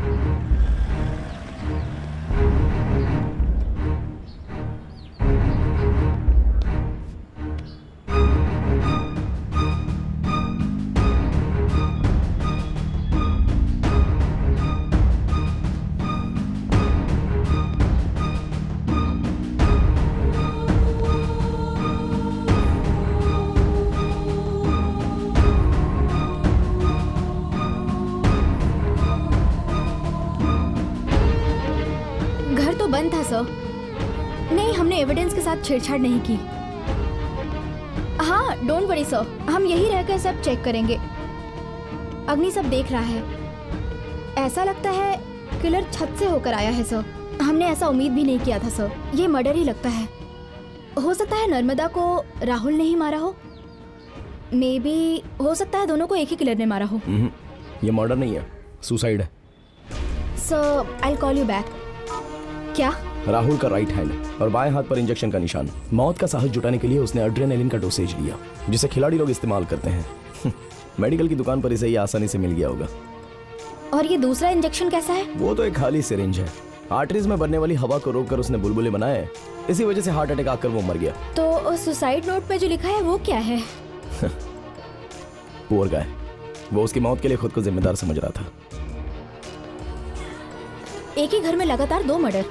तो बंद था सर। नहीं, हमने एविडेंस के साथ छेड़छाड़ नहीं की। हाँ, डोंट वरी सर, हम यही रहकर सब चेक करेंगे। अग्नि सब देख रहा है। ऐसा लगता है किलर छत से होकर आया है सर। हमने ऐसा उम्मीद भी नहीं किया था सर। ये मर्डर ही लगता है। हो सकता है नर्मदा को राहुल ने ही मारा हो। मे बी हो सकता है दोनों को एक ही किलर ने मारा हो। ये मर्डर नहीं है, सुसाइड है। Sir I will call you back. क्या? राहुल का राइट हैंड और बाएं हाथ पर इंजेक्शन का निशान। मौत का साहस जुटाने के लिए उसने एड्रेनालिन का डोसेज लिया, जिसे खिलाड़ी लोग इस्तेमाल करते हैं। मेडिकल की दुकान पर इसे ये आसानी से मिल गया होगा। और ये दूसरा इंजेक्शन कैसा है? वो तो एक खाली सिरिंज है। आर्टरीज में बनने वाली हवा को रोककर उसने बुलबुले बनाए। इसी वजह से हार्ट अटैक आकर वो मर गया। तो सुसाइड नोट पे जो लिखा है वो क्या है? Poor guy. वो उसकी मौत के लिए खुद को जिम्मेदार समझ रहा था। एक ही घर में लगातार 2 मर्डर।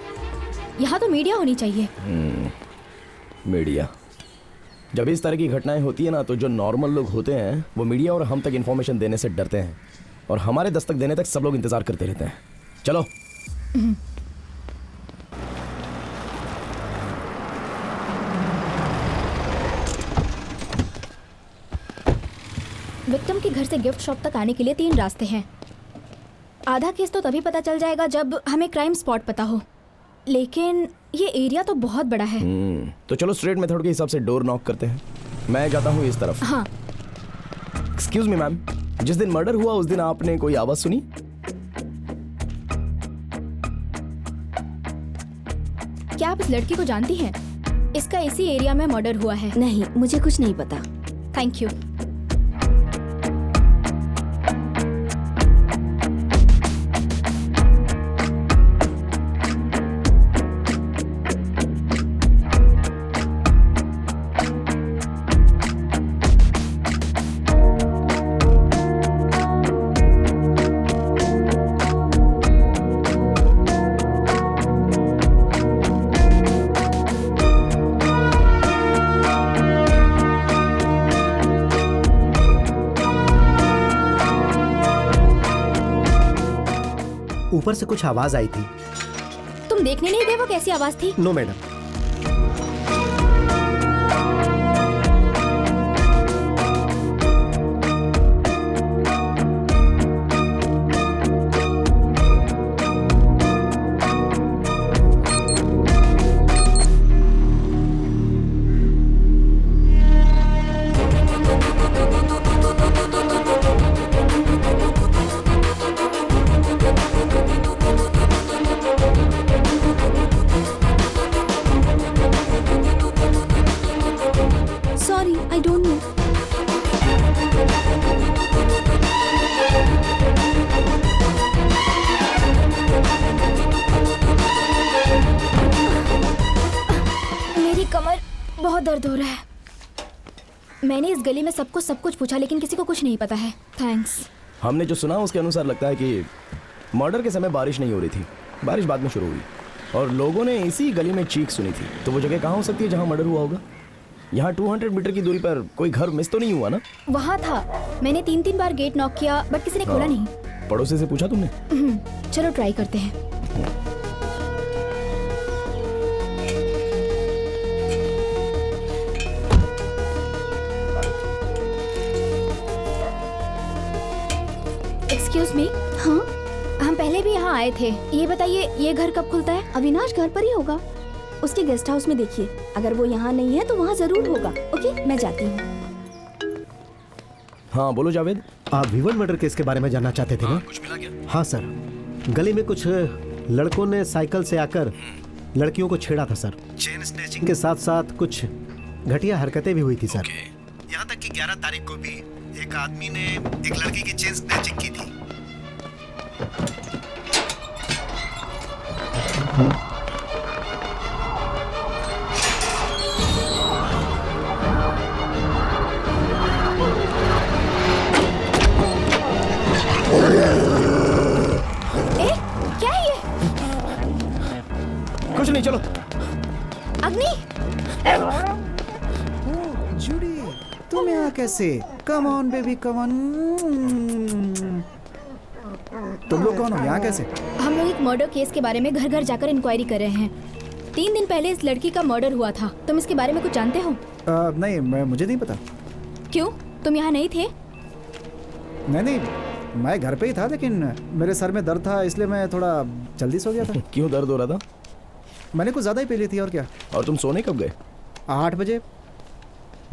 यहाँ तो मीडिया होनी चाहिए। मीडिया। जब इस तरह की घटनाएं होती है ना, तो जो नॉर्मल लोग होते हैं वो मीडिया और हम तक इंफॉर्मेशन देने से डरते हैं, और हमारे दस्तक देने तक सब लोग इंतजार करते रहते हैं। चलो। विक्टिम के घर से गिफ्ट शॉप तक आने के लिए 3 रास्ते हैं। आधा केस तो तभी पता चल जाएगा जब हमें क्राइम स्पॉट पता हो, लेकिन ये एरिया तो बहुत बड़ा है। तो चलो स्ट्रेट मेथड के हिसाब से डोर नॉक करते हैं। मैं जाता हूँ इस तरफ। हाँ। एक्सक्यूज मी मैम, जिस दिन मर्डर हुआ उस दिन आपने कोई आवाज सुनी? क्या आप इस लड़की को जानती हैं? इसका इसी एरिया में मर्डर हुआ है। नहीं, मुझे कुछ नहीं पता। Thank you. ऊपर से कुछ आवाज आई थी। तुम देखने नहीं गए वो कैसी आवाज थी? No madam. Sorry, I don't know. मेरी कमर बहुत दर्द हो रहा है। मैंने इस गली में सबको सब कुछ पूछा, लेकिन किसी को कुछ नहीं पता है। थैंक्स। हमने जो सुना उसके अनुसार लगता है कि मर्डर के समय बारिश नहीं हो रही थी। बारिश बाद में शुरू हुई और लोगों ने इसी गली में चीख सुनी थी। तो वो जगह कहाँ हो सकती है जहाँ मर्डर हुआ होगा? यहाँ 200 मीटर की दूरी पर कोई घर मिस तो नहीं हुआ ना? वहाँ था। मैंने 3 बार गेट नॉक किया बट किसी ने खोला नहीं। पड़ोसी से पूछा तुमने? चलो ट्राई करते हैं। Excuse me. हाँ, हम पहले भी यहाँ आए थे। ये बताइए ये घर कब खुलता है? अविनाश घर पर ही होगा। उसके गेस्ट हाउस में देखिए। अगर वो यहाँ नहीं है तो वहाँ जरूर होगा। ओके, मैं जाती हूँ। हाँ बोलो जावेद। आप विवन मर्डर केस के बारे में जानना चाहते थे ना? कुछ मिला क्या? हाँ सर, गली में कुछ लड़कों ने साइकिल से आकर लड़कियों को छेड़ा था सर। चेन स्नैचिंग के साथ साथ कुछ घटिया हरकतें भी हुई थी सर। यहाँ तक कि 11 तारीख को भी एक आदमी ने एक लड़की की चेन स्नैचिंग की थी। क्या है ये? कुछ नहीं, चलो। अग्नि! जूडी, तुम यहाँ कैसे? Come on baby, come on. तुम लोग कौन हो? यहाँ कैसे? हम लोग एक मर्डर केस के बारे में घर घर जाकर इंक्वायरी कर रहे हैं। 3 दिन पहले इस लड़की का मर्डर हुआ था। तुम इसके बारे में कुछ जानते हो? नहीं, मुझे नहीं पता। क्यों, तुम यहाँ नहीं थे? नहीं, मैं घर पे ही था, लेकिन मेरे सर में दर्द था, इसलिए मैं थोड़ा जल्दी सो गया था। क्यों दर्द हो रहा था? मैंने कुछ ज़्यादा ही पी ली थी। और क्या? और तुम सोने कब गए? 8 बजे।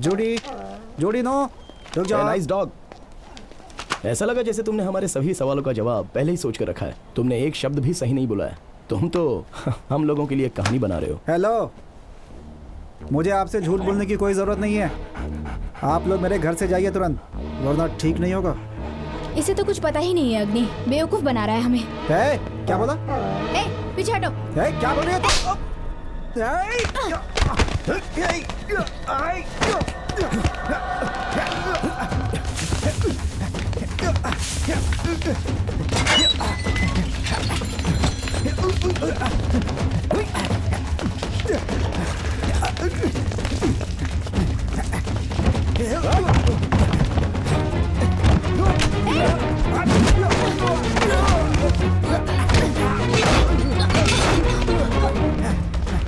जोड़ी नो, रुक जाओ। Nice dog. ऐसा लगा जैसे तुमने हमारे सभी सवालों का जवाब पहले ही सोच कर रखा है। तुमने एक शब्द भी सही नहीं बोला है। तुम तो हम लोगों के लिए कहानी बना रहे हो। हेलो, मुझे आपसे झूठ बोलने की कोई ज़रूरत नहीं है। आप लोग मेरे घर से जाइए तुरंत, वरना ठीक नहीं होगा। इसे तो कुछ पता ही नहीं है। अग्नि बेवकूफ बना रहा है हमें। क्या बोला? पीछे हटो। क्या बोल रही हो?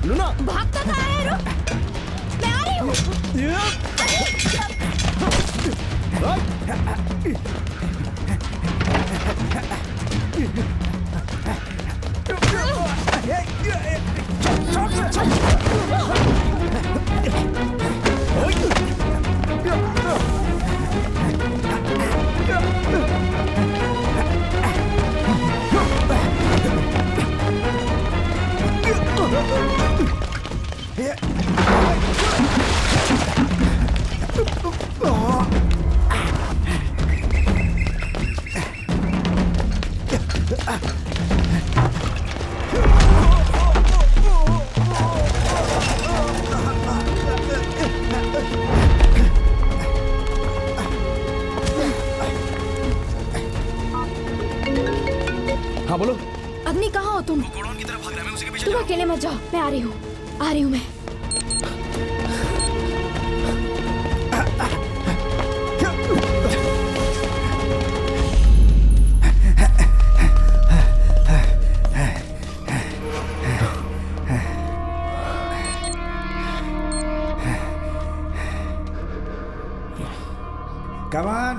लूना, भागता कहाँ है? रुक, मैं आ रही हूँ। हाँ बोलो। अग्नि कहाँ हो तुम? की तरफ भाग रहा है, मैं उसी के पीछे तुम अकेले मत जाओ, मैं आ रही हूँ मैं। Come on.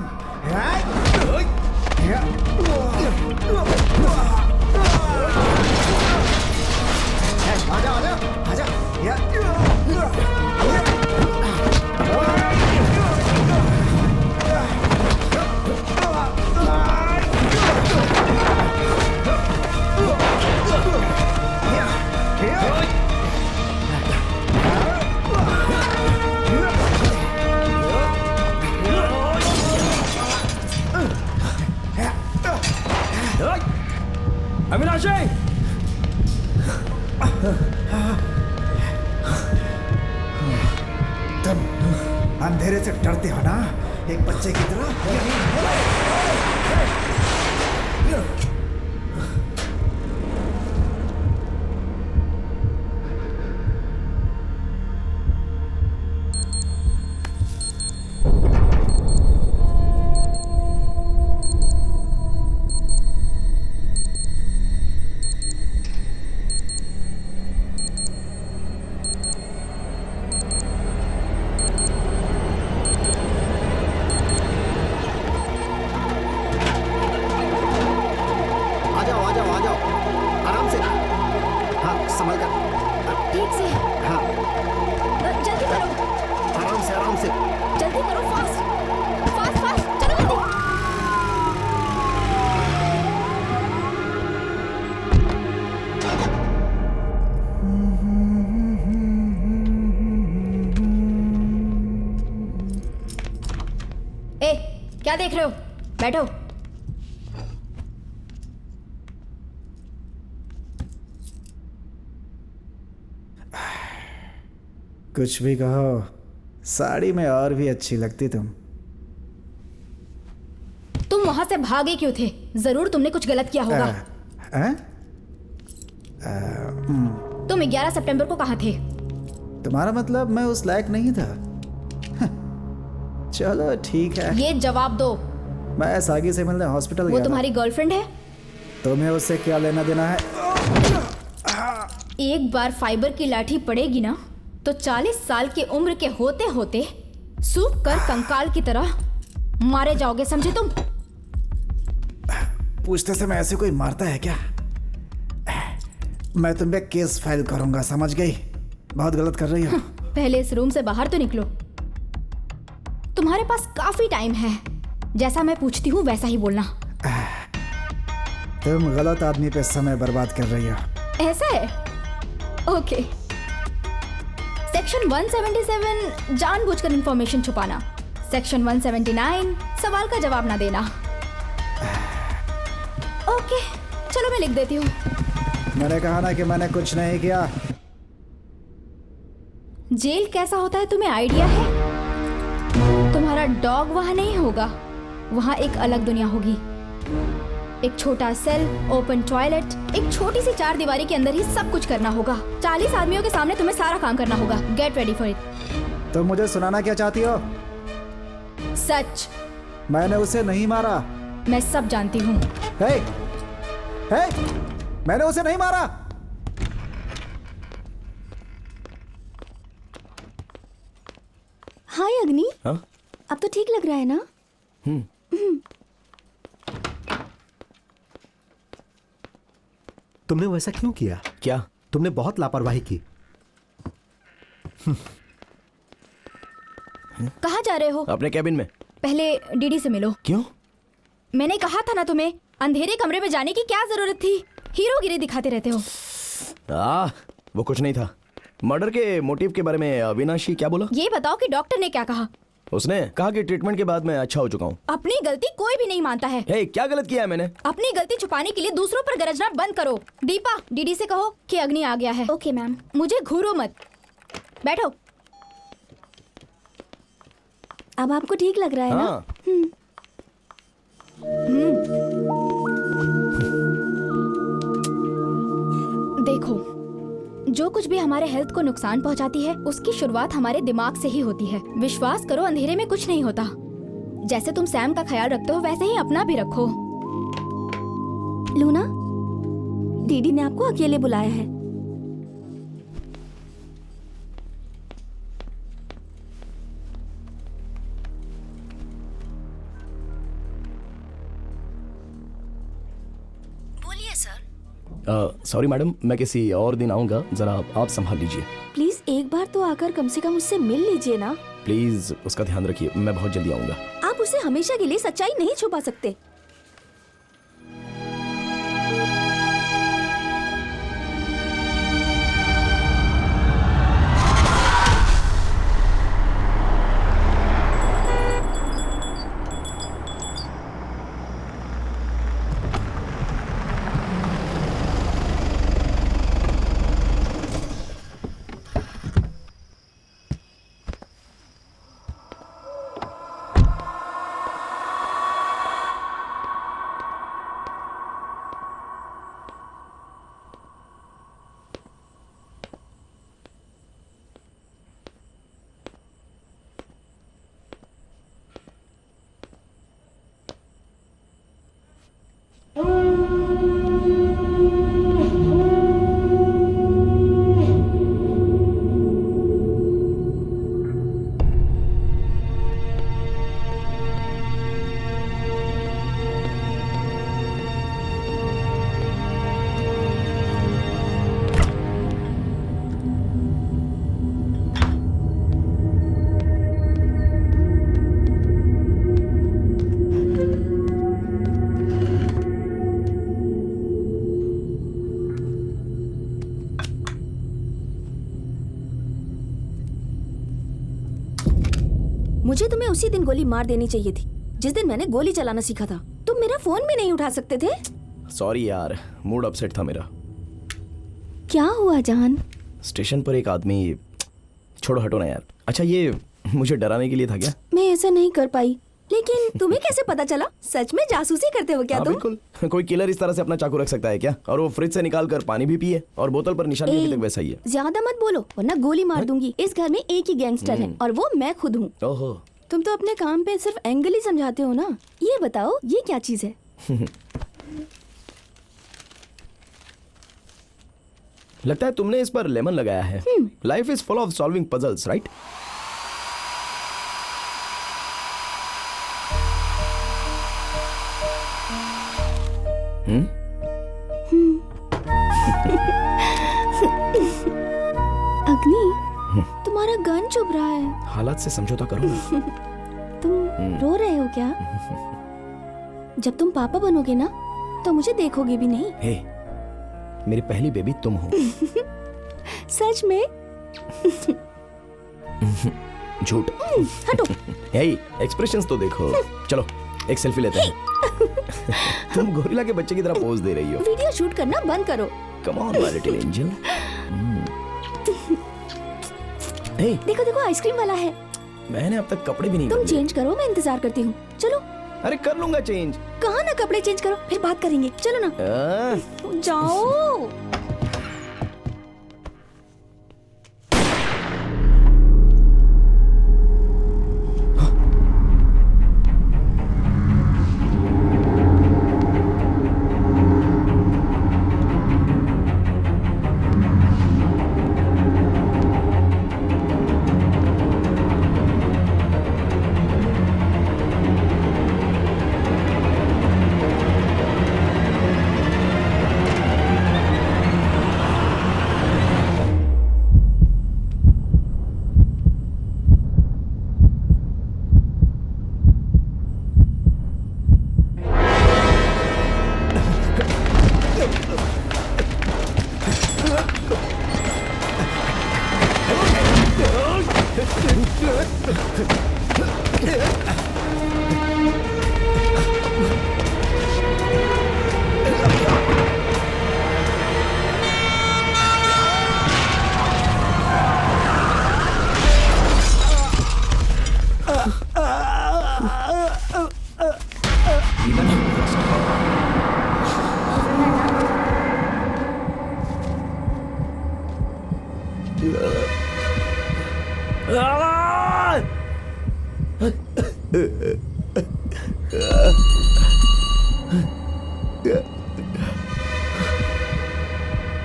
अविनाशी! तुम अंधेरे से डरते हो ना, एक बच्चे की तरह। क्या देख रहे हो? बैठो। कुछ भी कहो, साड़ी में और भी अच्छी लगती तुम। तुम वहां से भागे क्यों थे? जरूर तुमने कुछ गलत किया होगा। तुम 11 सितंबर को कहाँ थे? तुम्हारा मतलब मैं उस लायक नहीं था? चलो ठीक है। ये जवाब दो। मैं सागी से मिलने हॉस्पिटल गया। वो तुम्हारी गर्लफ्रेंड है? तुम्हें उससे क्या लेना देना है? एक बार फाइबर की लाठी पड़ेगी ना तो 40 साल की उम्र के होते होते सूख कर कंकाल की तरह मारे जाओगे, समझे तुम? पूछते समय ऐसे कोई मारता है क्या? मैं तुम पे केस फाइल करूंगा, समझ गई? बहुत गलत कर रही हो। पहले इस रूम से बाहर तो निकलो। तुम्हारे पास काफी टाइम है, जैसा मैं पूछती हूँ वैसा ही बोलना। तुम गलत आदमी पे समय बर्बाद कर रही हो। ऐसा है? ओके। सेक्शन 177 जानबूझकर इंफॉर्मेशन छुपाना। सेक्शन 179 सवाल का जवाब ना देना। ओके, चलो मैं लिख देती हूँ। मैंने कहा ना कि मैंने कुछ नहीं किया। जेल कैसा होता है तुम्हें आइडिया है? तुम्हारा डॉग वहां नहीं होगा, वहां एक अलग दुनिया होगी। एक छोटा सेल, ओपन टॉयलेट, एक छोटी सी 4 दीवारी के अंदर ही सब कुछ करना होगा। 40 आदमियों के सामने तुम्हें सारा काम करना होगा। Get ready for it. तुम मुझे सुनाना क्या चाहती हो? सच। मैंने उसे नहीं मारा। मैं सब जानती हूँ। हे, मैंने उसे नहीं मारा। हाय अग्नि। हाँ? अब तो ठीक लग रहा है ना? तुमने वैसा क्यों किया? क्या? तुमने बहुत लापरवाही की। कहाँ जा रहे हो? अपने कैबिन में। पहले डीडी से मिलो। क्यों? मैंने कहा था ना तुम्हें, अंधेरे कमरे में जाने की क्या जरूरत थी? हीरोगिरी दिखाते रहते हो। वो कुछ नहीं था। मर्डर के मोटिव के बारे में अविनाशी क्या बोला? ये बताओ कि डॉक्टर ने क्या कहा? उसने कहा कि ट्रीटमेंट के बाद मैं अच्छा हो चुका हूँ। अपनी गलती कोई भी नहीं मानता है। हे, क्या गलत किया है मैंने? अपनी गलती छुपाने के लिए दूसरों पर गरजना बंद करो। दीपा, डीडी से कहो कि अग्नि आ गया है। Okay ma'am. मुझे घूरो मत, बैठो। अब आपको ठीक लग रहा है ना? देखो, जो कुछ भी हमारे हेल्थ को नुकसान पहुंचाती है उसकी शुरुआत हमारे दिमाग से ही होती है। विश्वास करो, अंधेरे में कुछ नहीं होता। जैसे तुम सैम का ख्याल रखते हो वैसे ही अपना भी रखो। लूना, दीदी ने आपको अकेले बुलाया है। बोलिए सर। सॉरी मैडम, मैं किसी और दिन आऊंगा, जरा आप संभाल लीजिए। प्लीज एक बार तो आकर कम से कम उससे मिल लीजिए ना। प्लीज उसका ध्यान रखिए, मैं बहुत जल्दी आऊंगा। आप उसे हमेशा के लिए सच्चाई नहीं छुपा सकते। मुझे तुम्हें उसी दिन गोली मार देनी चाहिए थी जिस दिन मैंने गोली चलाना सीखा था। तुम मेरा फोन भी नहीं उठा सकते थे। सॉरी यार, मूड अपसेट था मेरा। क्या हुआ जान? स्टेशन पर एक आदमी। छोड़ो हटो ना यार। अच्छा, ये मुझे डराने के लिए था क्या? मैं ऐसा नहीं कर पाई, लेकिन तुम्हें कैसे पता चला? सच में जासूसी करते हो क्या तुम? बिल्कुल। कोई किलर इस तरह से अपना चाकू रख सकता है क्या? और वो फ्रिज से निकाल कर पानी भी पिए और बोतल पर निशान भी अभी तक वैसा ही है। ज्यादा मत बोलो वरना गोली मार दूंगी। इस घर में एक ही गैंगस्टर है और वो मैं खुद हूँ। ओहो। तुम तो अपने काम पे सिर्फ एंगल ही समझाते हो ना। ये बताओ ये क्या चीज है? लगता है तुमने इस पर लेमन लगाया है. Life is full of solving puzzles, right? अग्नि, तुम्हारा गन चुभ रहा है. हालात से समझौता करो ना. तुम रो रहे हो क्या? जब तुम पापा बनोगे ना तो मुझे देखोगे भी नहीं. हे, मेरी पहली बेबी तुम हो. सच में? झूठ. हटो. हे, एक्सप्रेशंस तो देखो. चलो एक सेल्फी लेते हैं. तुम गोरिल्ला के बच्चे की तरह पोज दे रही हो. वीडियो शूट करना बंद करो. Come on my little angel. Hey, देखो देखो आइसक्रीम वाला है. मैंने अब तक कपड़े भी नहीं तुम बदले. चेंज करो, मैं इंतजार करती हूँ. चलो. अरे कर लूंगा चेंज. कहा ना कपड़े चेंज करो, फिर बात करेंगे. चलो ना. जाओ.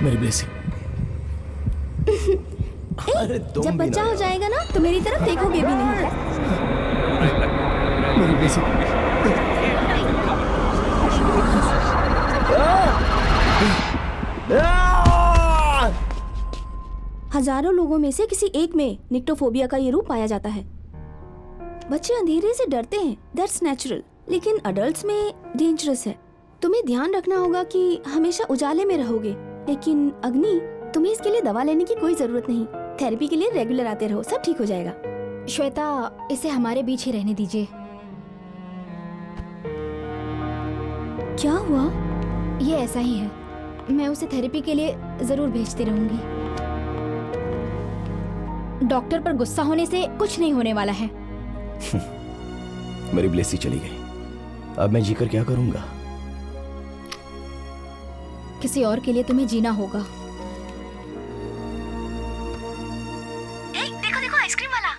मेरी ब्लेसिंग. अरे तुम जब भी बच्चा ना हो जाएगा ना तो मेरी तरफ देखोगे भी नहीं. मेरी ब्लेसिंग. हजारों लोगों में से किसी एक में निक्टोफोबिया का ये रूप पाया जाता है. बच्चे अंधेरे से डरते हैं, दैट्स नेचुरल. लेकिन अडल्ट्स में डेंजरस है. तुम्हें ध्यान रखना होगा कि हमेशा उजाले में रहोगे. लेकिन अग्नि, तुम्हें इसके लिए दवा लेने की कोई जरूरत नहीं. थेरेपी के लिए रेगुलर आते रहो, सब ठीक हो जाएगा. श्वेता, इसे हमारे बीच ही रहने दीजिए. क्या हुआ? ये ऐसा ही है. मैं उसे थेरेपी के लिए जरूर भेजती रहूंगी. डॉक्टर पर गुस्सा होने से कुछ नहीं होने वाला है. मेरी ब्लेसी चली गई. अब मैं जीकर क्या करूंगा? किसी और के लिए तुम्हें जीना होगा. देखो देखो आइसक्रीम वाला.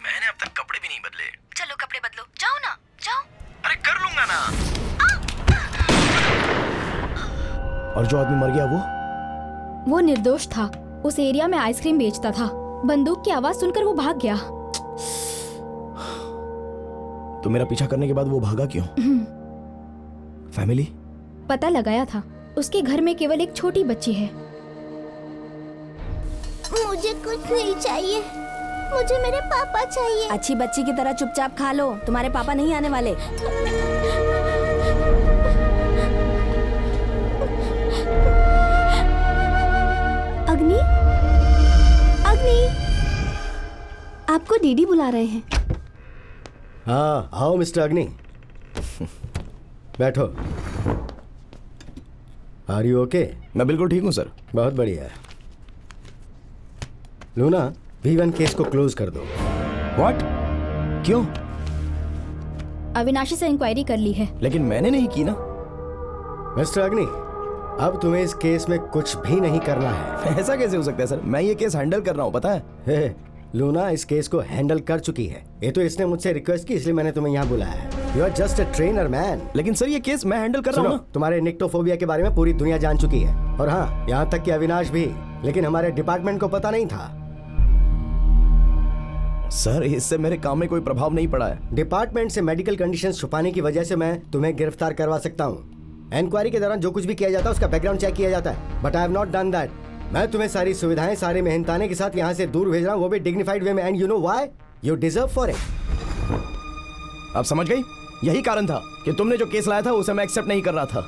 मैंने अब तक कपड़े भी नहीं बदले. चलो कपड़े बदलो. जाओ ना, जाओ. अरे कर लूंगा ना. और जो आदमी मर गया वो निर्दोष था. उस एरिया में आइसक्रीम बेचता था. बंदूक की आवाज सुनकर वो भाग गया. तो मेरा पीछा करने के बाद वो भागा क्यों? फैमिली? पता लगाया था. उसके घर में केवल एक छोटी बच्ची है. मुझे कुछ नहीं चाहिए. मुझे मेरे पापा चाहिए. अच्छी बच्ची की तरह चुपचाप खा लो. तुम्हारे पापा नहीं आने वाले. अग्नि, अग्नि, आपको डीडी बुला रहे हैं. हाँ, आओ मिस्टर अग्नि. बैठो. Are you okay? मैं बिल्कुल ठीक हूँ सर. बहुत बढ़िया है. लूना, V1 केस को क्लोज कर दो. व्हाट? क्यों? अविनाशी से इंक्वायरी कर ली है. लेकिन मैंने नहीं की ना. मिस्टर अग्नि, अब तुम्हें इस केस में कुछ भी नहीं करना है. ऐसा कैसे हो सकता है सर? मैं ये केस हैंडल कर रहा हूँ, पता है. हे, लूना इस केस को हैंडल कर चुकी है. ये तो इसने मुझसे रिक्वेस्ट की, इसलिए मैंने तुम्हें यहाँ बुलाया है. You are just a trainer man. लेकिन सर ये केस मैं हैंडल कर रहा हूँ ना. तुम्हारे निक्टोफोबिया के बारे में पूरी दुनिया जान चुकी है. और हाँ, यहाँ तक कि अविनाश भी, लेकिन हमारे डिपार्टमेंट को पता नहीं था। सर, इससे मेरे काम में कोई प्रभाव नहीं पड़ा है। डिपार्टमेंट से मेडिकल कंडीशंस छुपाने की वजह से मैं तुम्हें गिरफ्तार करवा सकता हूँ। इंक्वायरी के दौरान जो कुछ भी किया जाता है उसका बैकग्राउंड चेक किया जाता है, but I have not done that. मैं तुम्हें सारी सुविधाएं, सारे मेहनताने के साथ यहाँ से दूर भेज रहा हूँ, वो भी डिग्निफाइड वे में। And you know why? You deserve for it. आप समझ गई? यही कारण था कि तुमने जो केस लाया था उसे मैं एक्सेप्ट नहीं कर रहा था।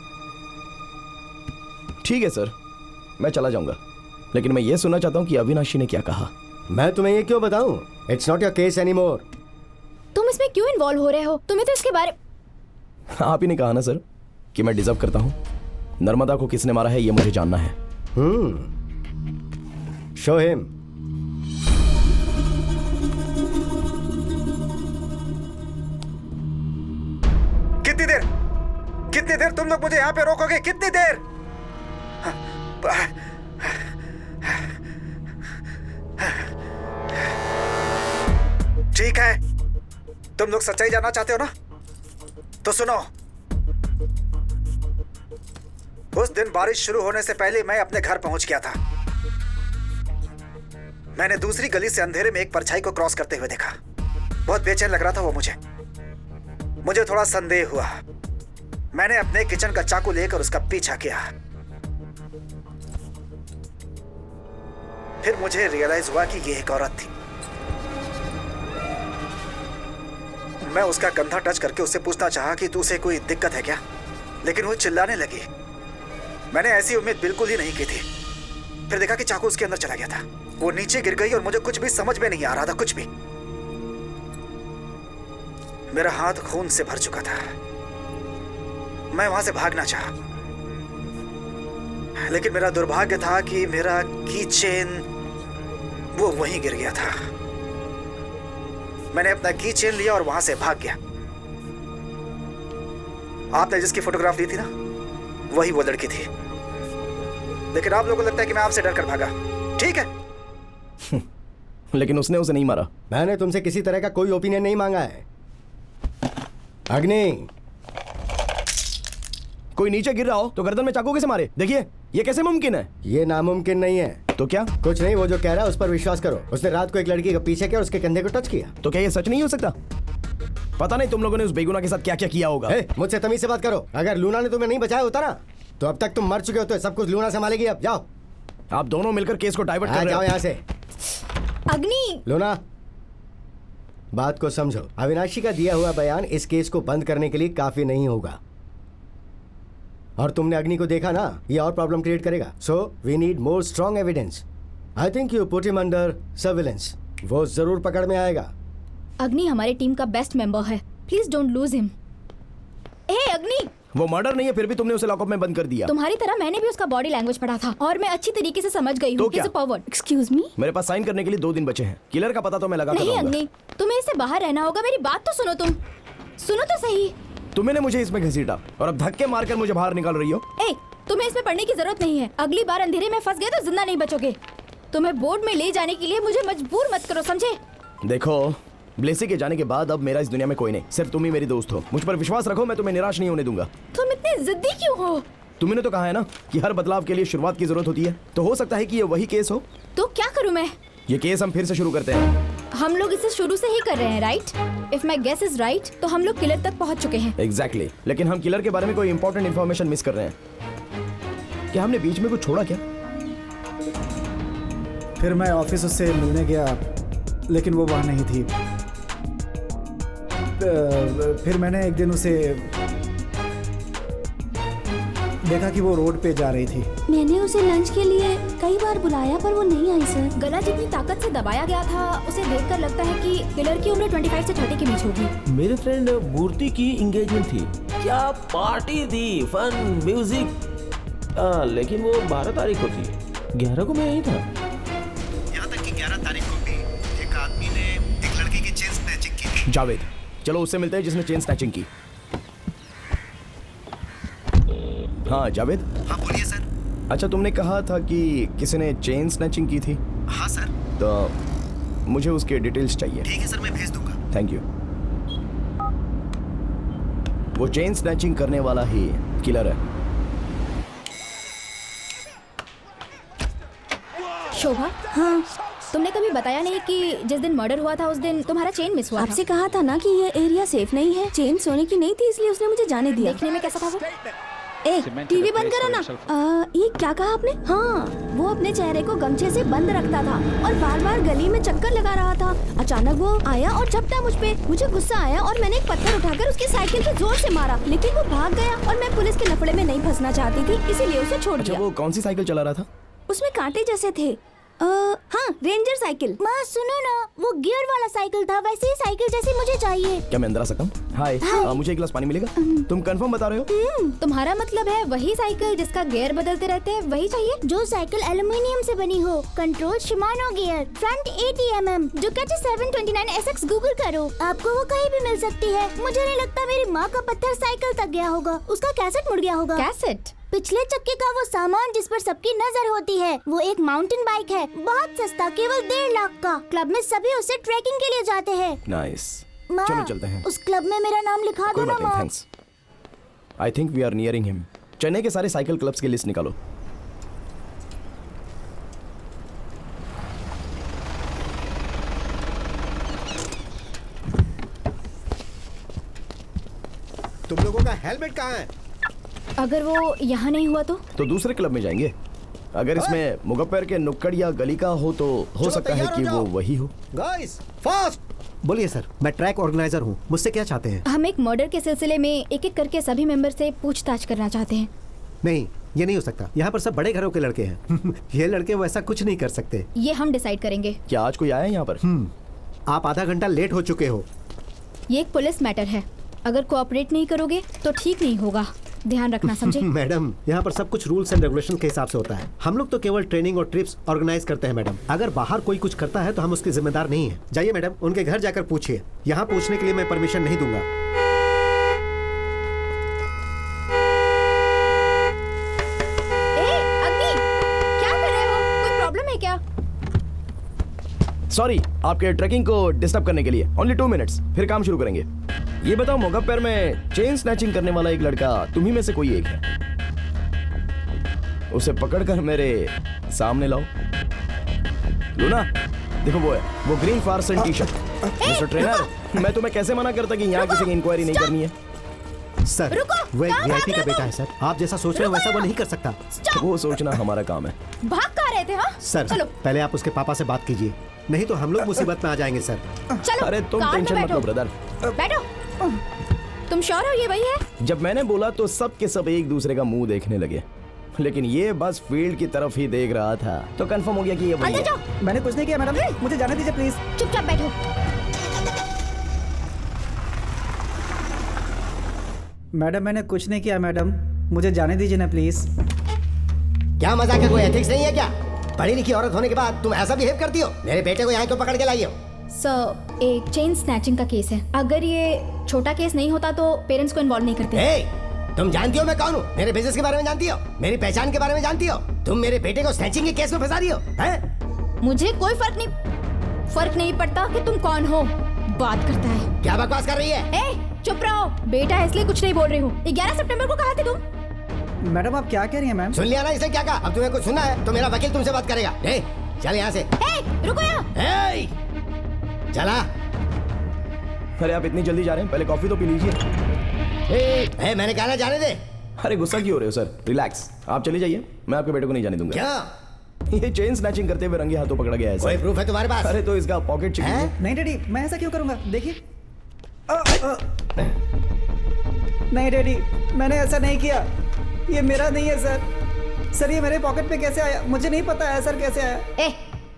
ठीक है सर, मैं चला जाऊंगा, लेकिन मैं ये सुनना चाहता हूँ कि अविनाशी ने क्या कहा। मैं तुम्हें ये क्यों बताऊं? It's not your case anymore. तुम इसमें क्यों इन्वॉल्व हो रहे हो? तुम्हें तो इसके बारे आप ही ने कहा ना सर कि मैं डिजर्व करता हूँ। नर्मदा को किसने मारा है ये मुझे जानना है। Show him. कितनी देर तुम लोग मुझे यहाँ पे रोकोगे? कितनी देर? ठीक है, तुम लोग सच्चाई जानना चाहते हो ना? तो सुनो, उस दिन बारिश शुरू होने से पहले मैं अपने घर पहुंच गया था। मैंने दूसरी गली से अंधेरे में एक परछाई को क्रॉस करते हुए देखा। बहुत बेचैन लग रहा था वो मुझे थोड़ा संदेह हुआ। मैंने अपने किचन का चाकू लेकर उसका पीछा किया। फिर मुझे रियलाइज हुआ कि ये एक औरत थी। मैं उसका कंधा टच करके उससे पूछना चाहा कि तुझे कोई दिक्कत है क्या, लेकिन वो चिल्लाने लगी। मैंने ऐसी उम्मीद बिल्कुल ही नहीं की थी। फिर देखा कि चाकू उसके अंदर चला गया था। वो नीचे गिर गई और मुझे कुछ भी समझ में नहीं आ रहा था, कुछ भी। मेरा हाथ खून से भर चुका था। मैं वहां से भागना चाहा, लेकिन मेरा दुर्भाग्य था कि मेरा की चेन वो वहीं गिर गया था। मैंने अपना की चेन लिया और वहां से भाग गया। आपने जिसकी फोटोग्राफ ली थी ना, वही वो लड़की थी। लेकिन आप लोगों को लगता है कि मैं आपसे डरकर भागा। ठीक है, लेकिन उसने उसे नहीं मारा। मैंने तुमसे किसी तरह का कोई ओपिनियन नहीं मांगा है। अग्नि, कोई नीचे गिर रहा हो तो गर्दन में चाकू कैसे मारे? देखिए, ये कैसे मुमकिन है? ये नामुमकिन नहीं है। तो क्या? कुछ नहीं, वो जो कह रहा है उस पर विश्वास करो। उसने रात को एक लड़की का पीछे किया और उसके कंधे को टच किया। तो क्या ये सच नहीं हो सकता? पता नहीं तुम लोगों ने उस बेगुनाह के साथ क्या क्या किया होगा। मुझसे तमीज से बात करो। अगर लूना ने तुम्हें नहीं बचाया होता ना, तो अब तक तुम मर चुके होते। सब कुछ लूना संभालेगी। अब जाओ। आप दोनों मिलकर केस को डाइवर्ट कर रहे हो। जाओ यहाँ से। अग्नि, लूना, बात को समझो। अविनाशी का दिया हुआ बयान इस केस को बंद करने के लिए काफी नहीं होगा। और तुमने अग्नि को देखा ना, ये और प्रॉब्लम क्रिएट करेगा। So we need more strong evidence. I think you put him under surveillance. वो जरूर पकड़ में आएगा। अग्नि हमारी टीम का बेस्ट मेंबर है। Please don't lose him. Hey Agni, वो मर्डर नहीं है, फिर भी तुमने उसे लॉकअप में बंद कर दिया। तुम्हारी तरह मैंने भी उसका बॉडी लैंग्वेज पढ़ा था और मैं अच्छी तरीके से समझ गई हूँ। तो क्या? एक्सक्यूज मी, मेरे पास साइन करने के लिए 2 दिन बचे हैं। किलर का पता तो मैं लगा कर नहीं रहूंगा। अग्नि, तुम्हें इससे बाहर रहना होगा। मेरी बात तो सुनो। तुम सुनो तो सही। तुमने मुझे इसमें घसीटा और अब धक्के मारकर मुझे बाहर निकाल रही हो। ए, तुम्हें इसमें पढ़ने की जरूरत नहीं है। अगली बार अंधेरे में फंस गए तो जिंदा नहीं बचोगे। तुम्हें बोर्ड में ले जाने के लिए मुझे मजबूर मत करो, समझे? देखो, ब्लेसी के जाने के बाद अब मेरा इस दुनिया में कोई नहीं, सिर्फ तुम ही मेरी दोस्त हो। मुझ पर विश्वास रखो, मैं तुम्हें निराश नहीं होने दूंगा। तुम इतने जिद्दी क्यों हो? तुमने तो कहा है ना कि हर बदलाव के लिए शुरुआत की जरूरत होती है, तो हो सकता है कि ये वही केस हो। तो क्या करूं मैं? ये केस हम फिर से शुरू करते हैं। हम लोग इसे शुरू से ही कर रहे हैं, right? If my guess is right, तो हम लोग किलर तक पहुंच चुके हैं। एग्जैक्टली, लेकिन हम किलर के बारे में कोई इंपॉर्टेंट इन्फॉर्मेशन मिस कर रहे हैं। क्या हमने बीच में कुछ छोड़ा क्या? फिर मैं ऑफिस उससे मिलने गया, लेकिन वो वहाँ नहीं थी। फिर मैंने एक दिन उसे देखा कि वो रोड पे जा रही थी। मैंने उसे लंच के लिए कई बार बुलाया पर वो नहीं आई सर। गला जितनी ताकत से दबाया गया था, उसे देखकर लगता है कि किलर की उम्र 25 से 30 के बीच होगी। मेरे फ्रेंड मूर्ति की एंगेजमेंट थी। क्या पार्टी थी, फन, म्यूजिक। लेकिन वो 12 तारीख को थी। 11 को मैं यहीं था। यहाँ तक कि 11 तारीख को भी एक आदमी ने एक लड़की की चेन स्नैचिंग की। जावेद, चलो उससे मिलते हैं जिसने चेन स्नैचिंग की। हाँ जावेद। हाँ बोलिए सर। अच्छा, तुमने कहा था कि किसी ने चेन स्नैचिंग की थी। हाँ सर। तो मुझे उसके डिटेल्स चाहिए। ठीक है सर, मैं भेज दूंगा। Thank you. वो चेन स्नैचिंग करने वाला ही किलर है। शोभा, हाँ, तुमने कभी बताया नहीं कि जिस दिन मर्डर हुआ था उस दिन तुम्हारा चेन मिस हुआ था। आपसे कहा था ना कि ये एरिया सेफ नहीं है। चेन सोने की नहीं थी, इसलिए उसने मुझे जाने दिया। देखने में कैसा था वो? ए, टीवी बंद करो ना। ये क्या कहा आपने? हाँ, वो अपने चेहरे को गमछे से बंद रखता था और बार बार गली में चक्कर लगा रहा था। अचानक वो आया और झपटा मुझ पे। मुझे गुस्सा आया और मैंने एक पत्थर उठाकर उसकी साइकिल पे जोर से मारा, लेकिन वो भाग गया और मैं पुलिस के लफड़े में नहीं फंसना चाहती थी, इसीलिए उसे छोड़ अच्छा, दिया। वो कौन सी साइकिल चला रहा था? उसमें कांटे जैसे थे। हाँ, रेंजर साइकिल। माँ सुनो ना, वो गियर वाला साइकिल था, वैसे ही साइकिल जैसी मुझे चाहिए। क्या मैं अंदर आ सकता हूँ? हाय, मुझे एक गिलास पानी मिलेगा? तुम कंफर्म बता रहे हो? तुम्हारा मतलब है वही साइकिल जिसका गियर बदलते रहते हैं, वही चाहिए? जो साइकिल एल्युमिनियम से बनी हो, control Shimano gear, front 80 mm, Ducati 729 SX। Google करो, आपको वो कहीं भी मिल सकती है। मुझे नहीं लगता मेरी माँ का पत्थर साइकिल तक गया होगा, उसका कैसेट मुड़ गया होगा। कैसेट? पिछले चक्के का वो सामान जिस पर सबकी नजर होती है, वो एक माउंटेन बाइक है, बहुत सस्ता, केवल 1.5 लाख का। क्लब में सभी उसे ट्रैकिंग के लिए जाते हैं। नाइस, माँ, चलो चलते हैं। उस क्लब में मेरा नाम लिखा दो कोई ना बात नहीं, माँ। Thanks. I think we are nearing him. Chennai के सारे साइकिल क्लब्स की लिस्ट निकालो। तुम लोगों का हेलमेट कहाँ है? अगर वो यहाँ नहीं हुआ तो दूसरे क्लब में जाएंगे। अगर इसमें मुगप्पर के नुक्कड़ या गली का हो तो हो सकता है कि वो वही हो। Guys, fast! बोलिए सर, मैं ट्रैक ऑर्गेनाइजर हूँ, मुझसे क्या चाहते हैं? हम एक मर्डर के सिलसिले में एक एक करके सभी मेंबर से पूछताछ करना चाहते हैं। नहीं, ये नहीं हो सकता। यहाँ पर सब बड़े घरों के लड़के हैं। ये लड़के वैसा कुछ नहीं कर सकते। ये हम डिसाइड करेंगे। क्या आज कोई आया है यहाँ पर? आप आधा घंटा लेट हो चुके हो। ये एक पुलिस मैटर है, अगर कोऑपरेट नहीं करोगे तो ठीक नहीं होगा, ध्यान रखना, समझे? मैडम, यहाँ पर सब कुछ रूल्स एंड रेगुलेशन के हिसाब से होता है। हम लोग तो केवल ट्रेनिंग और ट्रिप्स ऑर्गेनाइज करते हैं मैडम। अगर बाहर कोई कुछ करता है तो हम उसके जिम्मेदार नहीं है। जाइए मैडम, उनके घर जाकर पूछिए। यहाँ पूछने के लिए मैं परमिशन नहीं दूंगा। अग्नि, क्या कर रहे हो? कोई प्रॉब्लम है क्या? सॉरी, आपके ट्रैकिंग को डिस्टर्ब करने के लिए। ओनली 2 मिनट्स, फिर काम शुरू करेंगे। ये बताओ, मुगप्पर में चेन स्नैचिंग करने वाला एक लड़का तुम्ही में से कोई एक है? उसे पकड़कर मेरे सामने लाओ। लूना, देखो वो है, वो ग्रीन फार्सन टी शर्ट। मिस्टर ट्रेनर, मैं तुम्हें कैसे मना करता कि यहाँ किसी की इंक्वायरी नहीं करनी है? सर, वो एक वीआईपी का बेटा है सर। आप जैसा सोच रहे हो वैसा वो नहीं कर सकता। वो सोचना हमारा काम है। भाग कहाँ रहे थे? हाँ सर, पहले आप उसके पापा से बात कीजिए, नहीं तो हम लोग मुसीबत में आ जाएंगे सर। चलो, अरे तुम कार में टेंशन मत बैठो। लो ब्रदर। बैठो। तुम श्योर हो ये वही है? जब मैंने बोला तो सब के सब एक दूसरे का मुंह देखने लगे, लेकिन ये बस फील्ड की तरफ ही देख रहा था, तो कंफर्म हो गया कि ये वही अंदर है। जाओ। मैंने कुछ नहीं किया मैडम, मुझे जाने दीजिए प्लीज। चुपचाप बैठो। मैडम, मैंने कुछ नहीं किया मैडम, मुझे जाने दीजिए ना प्लीज। क्या मजाक है? कोई एथिक्स नहीं है क्या? पढ़ी लिखी औरत होने के बाद तुम ऐसा बिहेव करती हो? मेरे बेटे को यहाँ क्यों पकड़ के लाई हो? सर, एक चेन स्नैचिंग का केस है। अगर ये छोटा केस नहीं होता तो पेरेंट्स को इन्वॉल्व नहीं करते। तुम जानती हो मैं कौन हूँ? मेरे बिजनेस के बारे में जानती हो? मेरी पहचान के बारे में जानती हो? तुम मेरे बेटे को स्नैचिंग के केस में फंसा रही हो? हैं? मुझे कोई फर्क नहीं पड़ता कि तुम कौन हो। बात करता है। क्या बकवास कर रही है? चुप रहो, बेटा है इसलिए कुछ नहीं बोल रही हूँ। 11 सितंबर को कहा थे तुम? मैडम, आप क्या कह रही हैं मैम? सुन लिया ना इसने क्या कहा? अब तुम्हें कुछ सुनना है तो मेरा वकील तुमसे बात करेगा। चल यहाँ से। रुको यहाँ। चला। अरे आप इतनी जल्दी जा रहे हैं? पहले कॉफी तो पी लीजिए। मैंने कहा ना जाने दे। अरे गुस्सा क्यों हो रहे हो सर? रिलैक्स, आप चले जाइए, मैं आपके बेटे को नहीं जाने दूंगा। क्या? ये चेन स्नैचिंग करते हुए रंगे हाथों पकड़ा गया है। कोई प्रूफ है तुम्हारे पास? अरे तो इसका पॉकेट चेक कीजिए। नहीं डैडी, मैं ऐसा क्यों करूंगा? देखिए। नहीं डैडी, मैंने ऐसा नहीं किया, ये मेरा नहीं है सर। सर, ये मेरे पॉकेट में कैसे आया? मुझे नहीं पता है सर कैसे आया।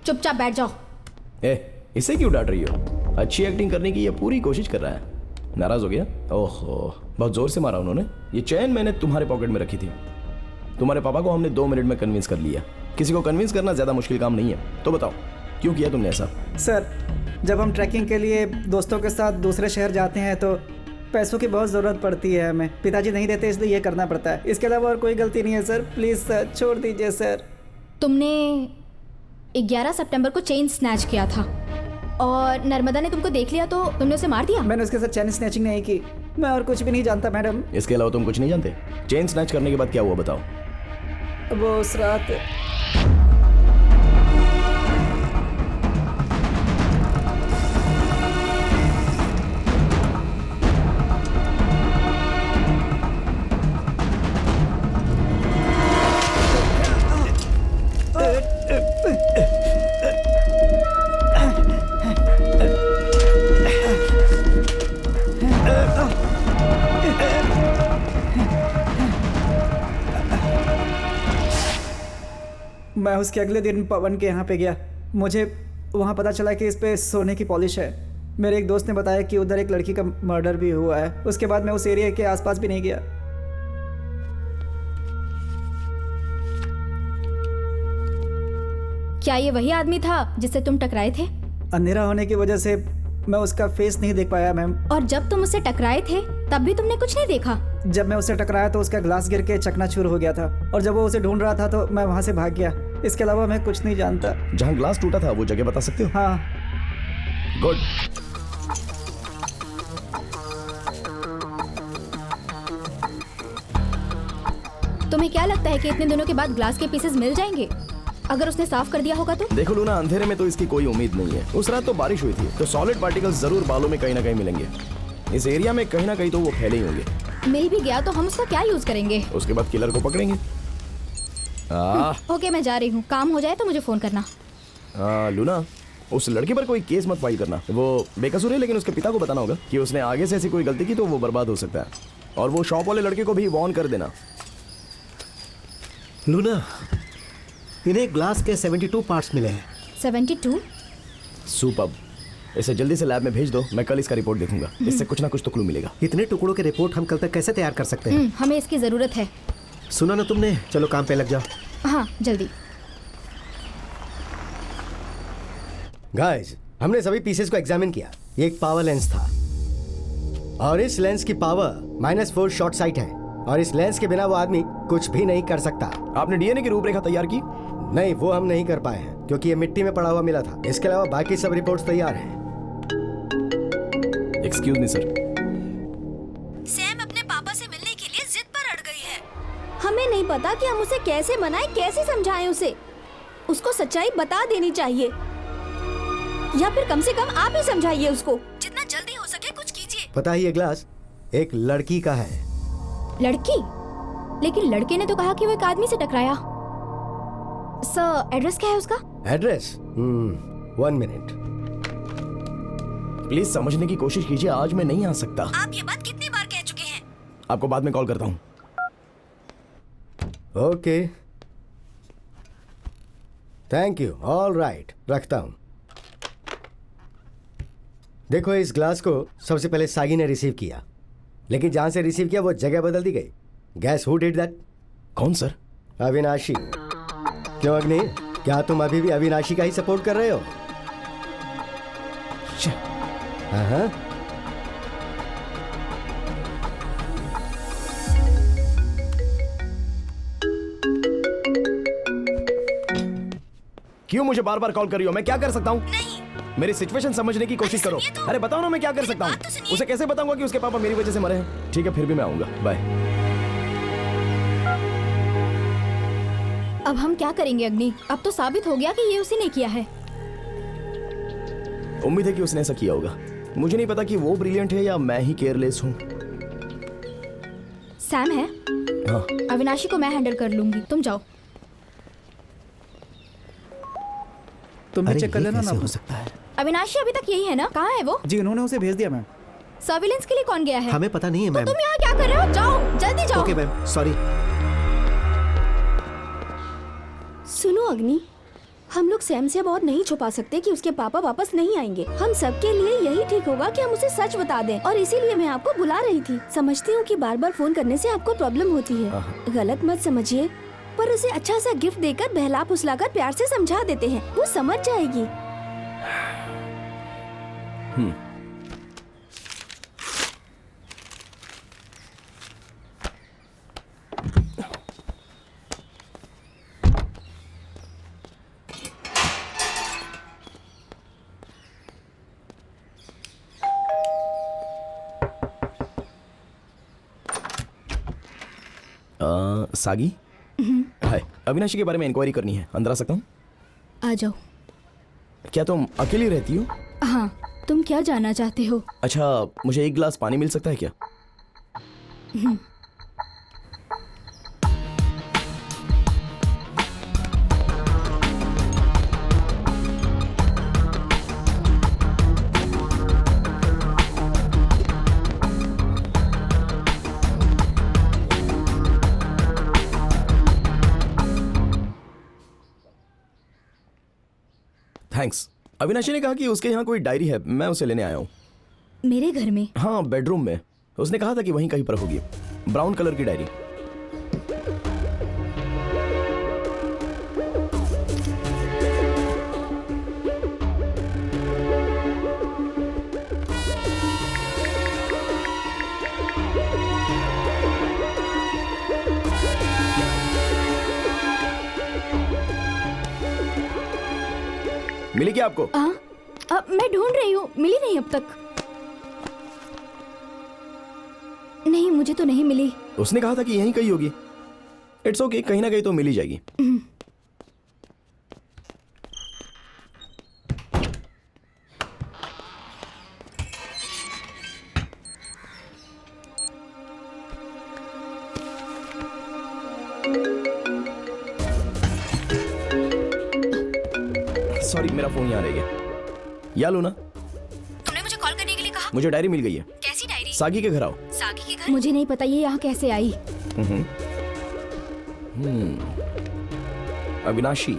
चुपचाप बैठ जाओ। इसे क्यों डांट रही हो? अच्छी एक्टिंग करने की ये पूरी कोशिश कर रहा है। नाराज हो गया? ओहो, बहुत जोर से मारा उन्होंने। ये चैन मैंने तुम्हारे पॉकेट में रखी थी। तुम्हारे पापा को हमने 2 मिनट में कन्विंस कर लिया। किसी को कन्विंस करना ज्यादा मुश्किल काम नहीं है। तो बताओ, क्यों किया तुमने ऐसा? सर, जब हम ट्रैकिंग के लिए दोस्तों के साथ दूसरे शहर जाते हैं तो पैसों की बहुत ज़रूरत पड़ती है हमें। पिताजी नहीं देते इसलिए ये करना पड़ता है। इसके अलावा और कोई गलती नहीं है सर। प्लीज़ सर, छोड़ दीजिए सर। तुमने 11 सितंबर को चेन स्नैच किया था और नर्मदा ने तुमको देख लिया तो तुमने उसे मार दिया? मैंने उसके साथ चेन स्नैचिंग नहीं की। मैं और कुछ भी नहीं जानता मैडम। इसके अलावा तुम कुछ नहीं जानते? चेन स्नैच करने के बाद क्या हुआ बताओ? वो उस रात मैं उसके अगले दिन पवन के यहाँ पे गया। मुझे वहाँ पता चला कि इस पे सोने की पॉलिश है। मेरे एक दोस्त ने बताया कि उधर एक लड़की का मर्डर भी हुआ है। उसके बाद मैं उस एरिया के आसपास भी नहीं गया। क्या ये वही आदमी था जिससे तुम टकराए थे? अंधेरा होने की वजह से मैं उसका फेस नहीं देख पाया मैम। और जब तुम उससे टकराए थे तब भी तुमने कुछ नहीं देखा? जब मैं उससे टकराया तो उसका ग्लास गिर के चकनाचूर हो गया था, और जब वो उसे ढूंढ रहा था तो मैं वहाँ से भाग गया। इसके अलावा मैं कुछ नहीं जानता। जहाँ ग्लास टूटा था वो जगह बता सकते हो? हाँ। गुड। तुम्हें क्या लगता है कि इतने दिनों के बाद ग्लास के पीसेस मिल जाएंगे अगर उसने साफ कर दिया होगा तो? देखो लूना, अंधेरे में तो इसकी कोई उम्मीद नहीं है। उस रात तो बारिश हुई थी, तो सॉलिड पार्टिकल्स जरूर बालों में कहीं ना कहीं मिलेंगे। इस एरिया में कहीं ना कहीं तो वो फैले ही होंगे। मिल भी गया तो हम उसका क्या यूज करेंगे? उसके बाद किलर को पकड़ेंगे। ओके, मैं जा रही हूँ। काम हो जाए तो मुझे फोन करना। लूना, उस लड़के पर कोई केस मत फाइल करना। वो बेकसूर है, लेकिन उसके पिता को बताना होगा कि उसने आगे से ऐसी कोई गलती की तो वो बर्बाद हो सकता है। और वो शॉप वाले लड़के को भी वार्न कर देना। लूना, इन्हें ग्लास के 72 पार्ट्स मिले हैं। 72? सुपर्ब। इसे जल्दी से लैब में भेज दो, मैं कल इसका रिपोर्ट देखूंगा। इससे कुछ ना कुछ तो क्लू मिलेगा। इतने टुकड़ों के रिपोर्ट हम कल तक कैसे तैयार कर सकते हैं? हमें इसकी जरूरत है। सुना ना तुमने? चलो काम पे लग जाओ। हाँ, जल्दी। गाइस, हमने सभी पीसेस को एग्जामिन किया। ये एक पावर लेंस था, और इस लेंस की पावर -4 शॉर्ट साइट है, और इस लेंस के बिना वो आदमी कुछ भी नहीं कर सकता। आपने डीएनए की रूपरेखा तैयार की? नहीं, वो हम नहीं कर पाए हैं क्योंकि ये मिट्टी में पड़ा हुआ मिला था। इसके अलावा बाकी सब रिपोर्ट्स तैयार हैं। Excuse me sir. सैम अपने पापा से मिलने के लिए जिद पर अड़ गई है। हमें नहीं पता कि हम उसे कैसे मनाएं, कैसे समझाएं उसे। उसको सच्चाई बता देनी चाहिए, या फिर कम से कम आप ही समझाइए उसको। जितना जल्दी हो सके कुछ कीजिए। पता है, ये ग्लास एक लड़की का है। लड़की? लेकिन लड़के ने तो कहा कि वो एक आदमी से टकराया। सर, एड्रेस क्या है उसका? एड्रेस? 1 मिनट। प्लीज समझने की कोशिश कीजिए, आज मैं नहीं आ सकता। आप ये बात कितनी बार कह चुके हैं? आपको बाद में कॉल करता हूँ। Okay, thank you. All right, रखता हूँ। देखो, इस ग्लास को सबसे पहले सागी ने रिसीव किया, लेकिन जहां से रिसीव किया वो जगह बदल दी गई। Gas who did that? कौन सर? अविनाशी। क्यों अग्नि, क्या तुम अभी भी अविनाशी का ही सपोर्ट कर रहे हो? हाँ। क्यों मुझे बार बार कॉल कर रही हो? मैं क्या कर सकता हूँ? मेरी सिचुएशन समझने की कोशिश करो। अरे बताओ ना, मैं क्या कर सकता हूँ? उसे कैसे बताऊंगा कि उसके पापा मेरी वजह से मरे हैं? ठीक है, फिर भी मैं आऊंगा। बाय। अब हम क्या करेंगे अग्नि? अब तो साबित हो गया कि ये उसी ने किया है। उम्मीद है कि उसने ऐसा किया होगा। मुझे नहीं पता कि वो ब्रिलियंट है या मैं ही केयरलेस हूँ। सैम है? हाँ। अविनाशी को मैं हैंडल कर लूंगी, तुम जाओ। तुम चेक कर लेना ना। हो सकता है। अविनाशी अभी तक यही है ना? कहाँ है वो? जी, उन्होंने उसे भेज दिया मैम। सर्विलेंस के लिए कौन गया है? हमें पता नहीं है मैम। तुम यहाँ क्या कर रहे हो? जाओ, जल्दी जाओ। Okay ma'am, sorry. सुनो अग्नि, हम लोग सैम से बहुत नहीं छुपा सकते कि उसके पापा वापस नहीं आएंगे। हम सबके लिए यही ठीक होगा कि हम उसे सच बता दें, और इसीलिए मैं आपको बुला रही थी। समझती हूँ कि बार बार फोन करने से आपको प्रॉब्लम होती है, गलत मत समझिए, पर उसे अच्छा सा गिफ्ट देकर बहला फुसलाकर प्यार से समझा देते हैं, वो समझ जाएगी। सागी, हाय। अविनाशी के बारे में इंक्वायरी करनी है, अंदर आ सकता हूँ? आ जाओ। क्या तुम अकेली रहती हो? हाँ, तुम क्या जानना चाहते हो? अच्छा, मुझे एक गिलास पानी मिल सकता है क्या? थैंक्स। अविनाशी ने कहा कि उसके यहाँ कोई डायरी है, मैं उसे लेने आया हूँ। मेरे घर में? हाँ, बेडरूम में। उसने कहा था कि वहीं कहीं पर होगी, ब्राउन कलर की डायरी। मिली क्या आपको? अब मैं ढूंढ रही हूँ, मिली नहीं अब तक। नहीं, मुझे तो नहीं मिली। उसने कहा था कि यहीं कहीं होगी। इट्स ओके, कहीं ना कहीं तो मिल ही जाएगी। सॉरी, मेरा फोन यहाँ रह गया। या लो ना, तुमने मुझे कॉल करने के लिए कहा। मुझे डायरी मिल गई है। कैसी डायरी? सागी के घर आओ। सागी के घर? मुझे नहीं पता ये यहाँ कैसे आई। अविनाशी,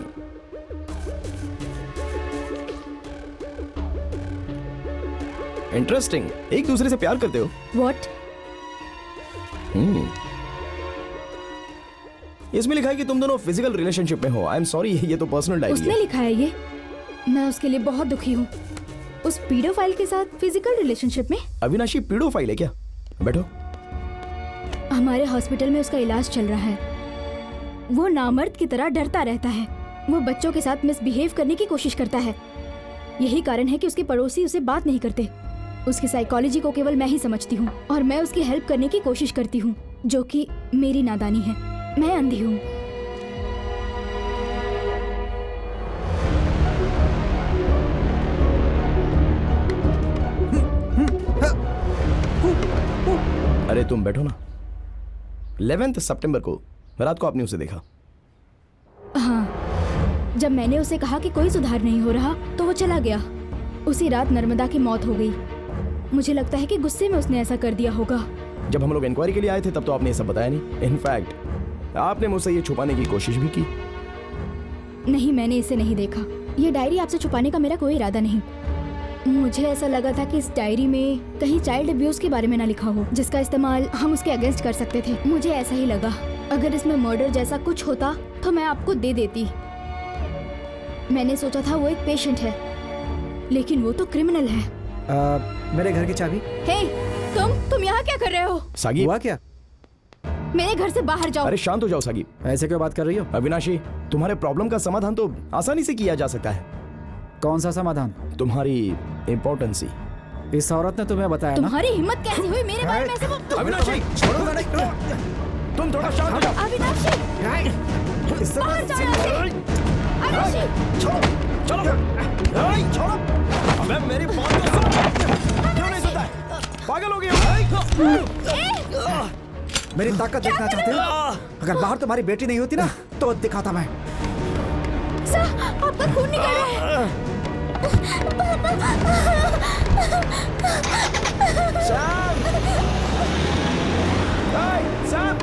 इंटरेस्टिंग। एक दूसरे से प्यार करते हो? What? इसमें लिखा है कि तुम दोनों फिजिकल रिलेशनशिप में हो। आई एम सॉरी, ये तो पर्सनल डायरी है। उसने लिखा है ये। मैं उसके लिए बहुत दुखी हूँ। उस पीडोफाइल के साथ फिजिकल रिलेशनशिप में। अविनाशी पीडोफाइल है क्या? बैठो। हमारे हॉस्पिटल में उसका इलाज चल रहा है। वो नामर्द की तरह डरता रहता है। वो बच्चों के साथ मिसबिहेव करने की कोशिश करता है। यही कारण है कि उसके पड़ोसी उसे बात नहीं करते। उसकी साइकोलॉजी को केवल मैं ही समझती हूँ और मैं उसकी हेल्प करने की कोशिश करती हूँ, जो कि मेरी नादानी है। मैं अंधी हूँ। अरे तुम बैठो ना। 11 सितंबर को रात को आपने उसे देखा। हाँ, जब मैंने उसे कहा कि कोई सुधार नहीं हो रहा तो वो चला गया। उसी रात नर्मदा की मौत हो गई। मुझे लगता है कि गुस्से में उसने ऐसा कर दिया होगा। जब हम लोग इंक्वायरी के लिए आए थे तब तो आपने ये सब बताया नहीं। इनफैक्ट आपने मुझसे ये छुपाने की कोशिश भी की। नहीं, मैंने इसे नहीं देखा। ये डायरी आपसे छुपाने का मेरा कोई इरादा नहीं। मुझे ऐसा लगा था कि इस डायरी में कहीं चाइल्ड अब्यूज के बारे में ना लिखा हो, जिसका इस्तेमाल हम उसके अगेंस्ट कर सकते थे। मुझे ऐसा ही लगा। अगर इसमें मर्डर जैसा कुछ होता तो मैं आपको दे देती। मैंने सोचा था वो एक पेशेंट है, लेकिन वो तो क्रिमिनल है। मेरे घर की चाबी। हे, तुम यहाँ क्या कर रहे हो? सागी, हुआ क्या? मेरे घर से बाहर जाओ। अरे शांत हो जाओ सागी। ऐसे क्यों बात कर रही हो? अविनाशी, तुम्हारे प्रॉब्लम का समाधान तो आसानी से किया जा सकता है। कौन सा समाधान? तुम्हारी इम्पोर्टेंसी। इस औरत ने तुम्हें बताया ना? तुम्हारी हिम्मत कैसे हुई मेरे बारे में ऐसे? अविनाशी, छोड़ो ना। तुम थोड़ा शांत हो जाओ। अविनाशी, बाहर जाओ यहाँ से। अविनाशी, चलो। छोड़ो। अबे मेरी बात तो सुन। क्यों नहीं सुनता? पागल हो गया? मेरी ताकत देखना चाहते हो? अगर बाहर तुम्हारी बेटी नहीं होती ना तो दिखाता मैं। सर, आपका खून निकल रहा है। सैम! सैम!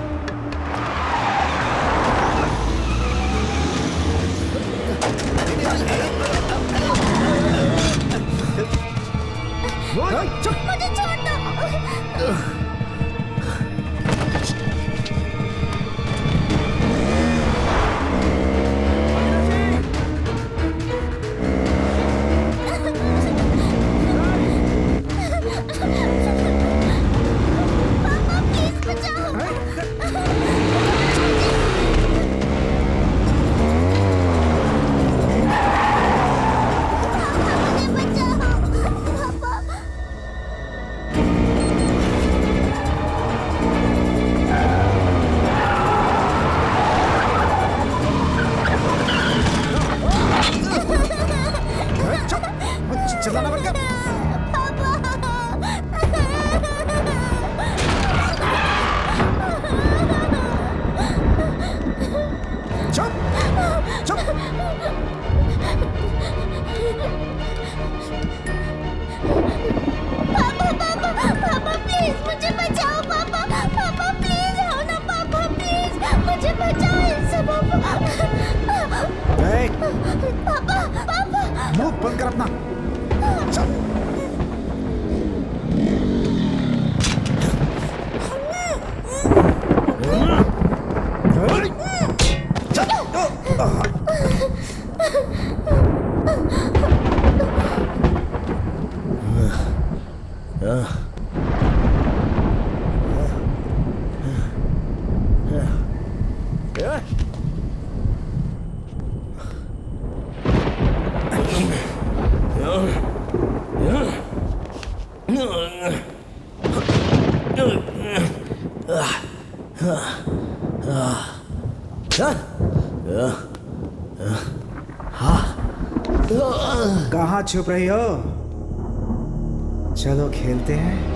मुझे छोड़ दो। चिल्लाना बंद कर। चुप चुप। पापा प्लीज मुझे बचाओ। पापा प्लीज आओ ना। पापा प्लीज मुझे बचाओ इनसे। पापा मुंह कहाँ छुप रही हो? चलो खेलते हैं।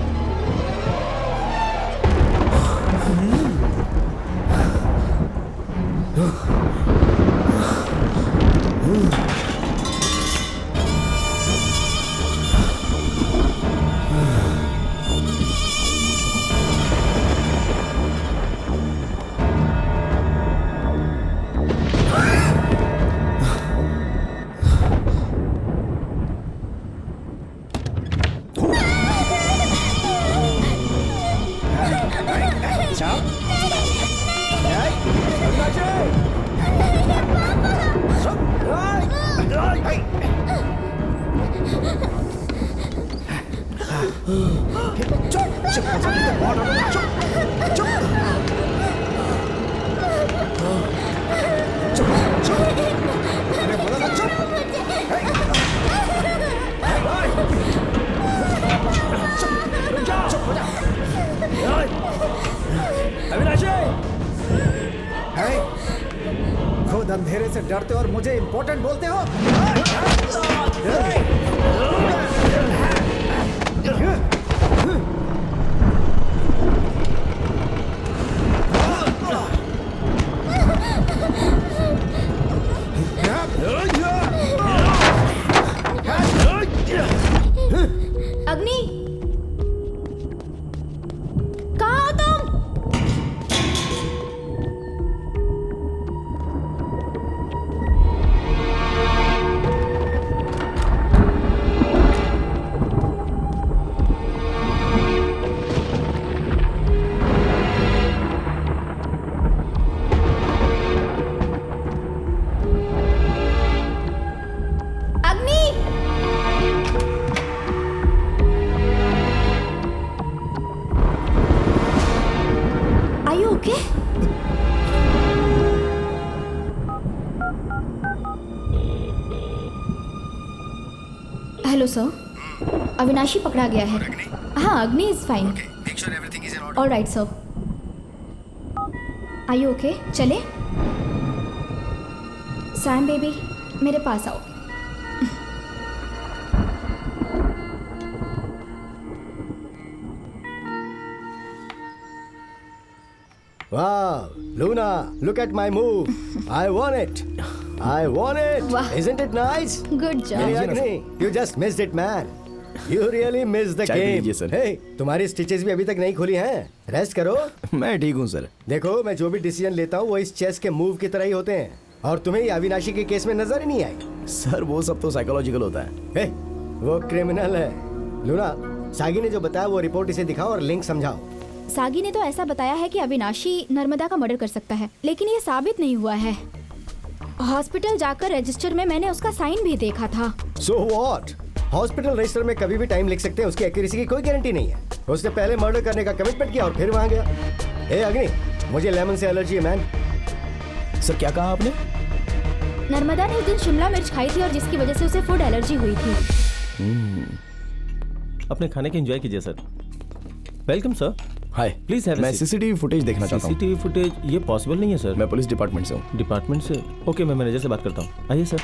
खुद अंधेरे से डरते हो और मुझे इंपॉर्टेंट बोलते हो? अग्नि, कहाँ हो तुम? हेलो सर, अविनाशी पकड़ा गया है। हाँ, Agni is fine. Alright sir. Are you okay? चले सैम बेबी, मेरे पास आओ। Wow, Luna, look at my move. I won it. I won it. Wow. Isn't it nice? Good job. Hey, Agni, you just missed it, man. You really missed the चाय पी game. लीजिए, सर। Hey, तुम्हारी स्टिचेस भी अभी तक नहीं खुली हैं। रेस्ट करो। मैं ठीक हूँ सर। देखो, मैं जो भी डिसीजन लेता हूँ वो इस चेस के मूव की तरह ही होते हैं, और तुम्हें ये अविनाशी के केस में नजर ही नहीं आई। सर वो सब तो साइकोलॉजिकल होता है। हे, वो क्रिमिनल है। लूना, सागी ने जो बताया वो रिपोर्ट इसे दिखाओ और लिंक समझाओ। सागी ने तो ऐसा बताया है कि अविनाशी नर्मदा का मर्डर कर सकता है, लेकिन ये साबित नहीं हुआ है। हॉस्पिटल जाकर रजिस्टर में मैंने उसका साइन भी देखा था। So what? हॉस्पिटल रजिस्टर में कभी भी टाइम लिख सकते हैं, उसकी एक्यूरेसी की कोई गारंटी नहीं है। उसने पहले मर्डर करने का कमिटमेंट किया और फिर वहां गया। हे अग्नि, मुझे लेमन से एलर्जी है मैन। सर क्या कहा आपने? नर्मदा ने उस दिन शिमला मिर्च खाई थी और जिसकी वजह से उसे फूड एलर्जी हुई थी। अपने खाने के एंजॉय कीजिए sir. Welcome sir. Hi, please have मैं सीसीटीवी फुटेज देखना चाहता हूँ। सीसीटीवी फुटेज ये पॉसिबल नहीं है सर। मैं पुलिस डिपार्टमेंट से हूँ। डिपार्टमेंट से? ओके, मैं मैनेजर से बात करता हूँ। आइए सर।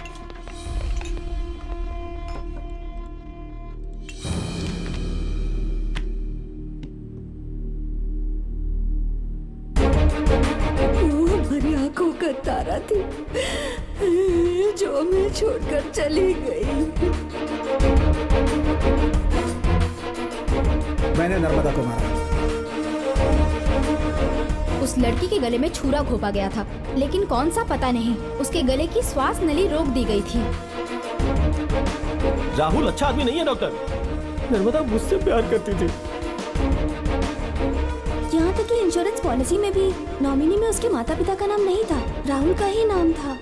वो हमारी आंखों का तारा थी जो हमें छोड़कर चली गई। मैंने नर्मदा को मारा। उस लड़की के गले में छुरा घोंपा गया था, लेकिन कौन सा पता नहीं। उसके गले की श्वास नली रोक दी गई थी। राहुल अच्छा आदमी नहीं है डॉक्टर। नर्मदा मुझसे प्यार करती थी। यहाँ तक कि इंश्योरेंस पॉलिसी में भी नॉमिनी में उसके माता पिता का नाम नहीं था, राहुल का ही नाम था।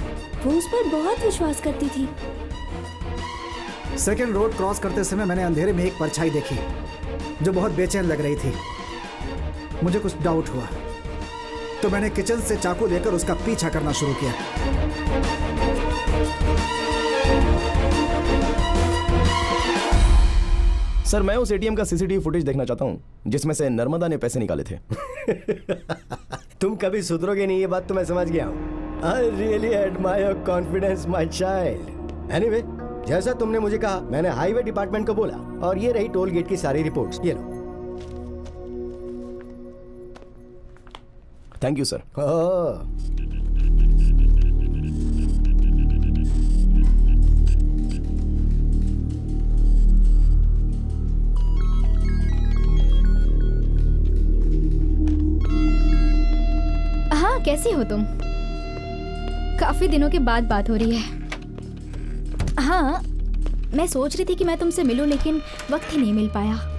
वो उस पर बहुत विश्वास करती थी। सेकेंड रोड क्रॉस करते समय मैंने अंधेरे में एक परछाई देखी जो बहुत बेचैन लग रही थी। मुझे कुछ डाउट हुआ तो मैंने किचन से चाकू लेकर उसका पीछा करना शुरू किया। सर मैं उस एटीएम का सीसीटीवी फुटेज देखना चाहता हूँ जिसमें से नर्मदा ने पैसे निकाले थे। तुम कभी सुधरोगे नहीं, ये बात तो मैं समझ गया हूँ। I really admire your confidence my child. Anyway, जैसा तुमने मुझे कहा मैंने हाईवे डिपार्टमेंट को बोला और ये रही टोल गेट की सारी रिपोर्ट्स। ये लो। Thank you sir. हाँ, कैसी हो तुम? काफी दिनों के बाद बात हो रही है। हाँ, मैं सोच रही थी कि मैं तुमसे मिलूं लेकिन वक्त ही नहीं मिल पाया।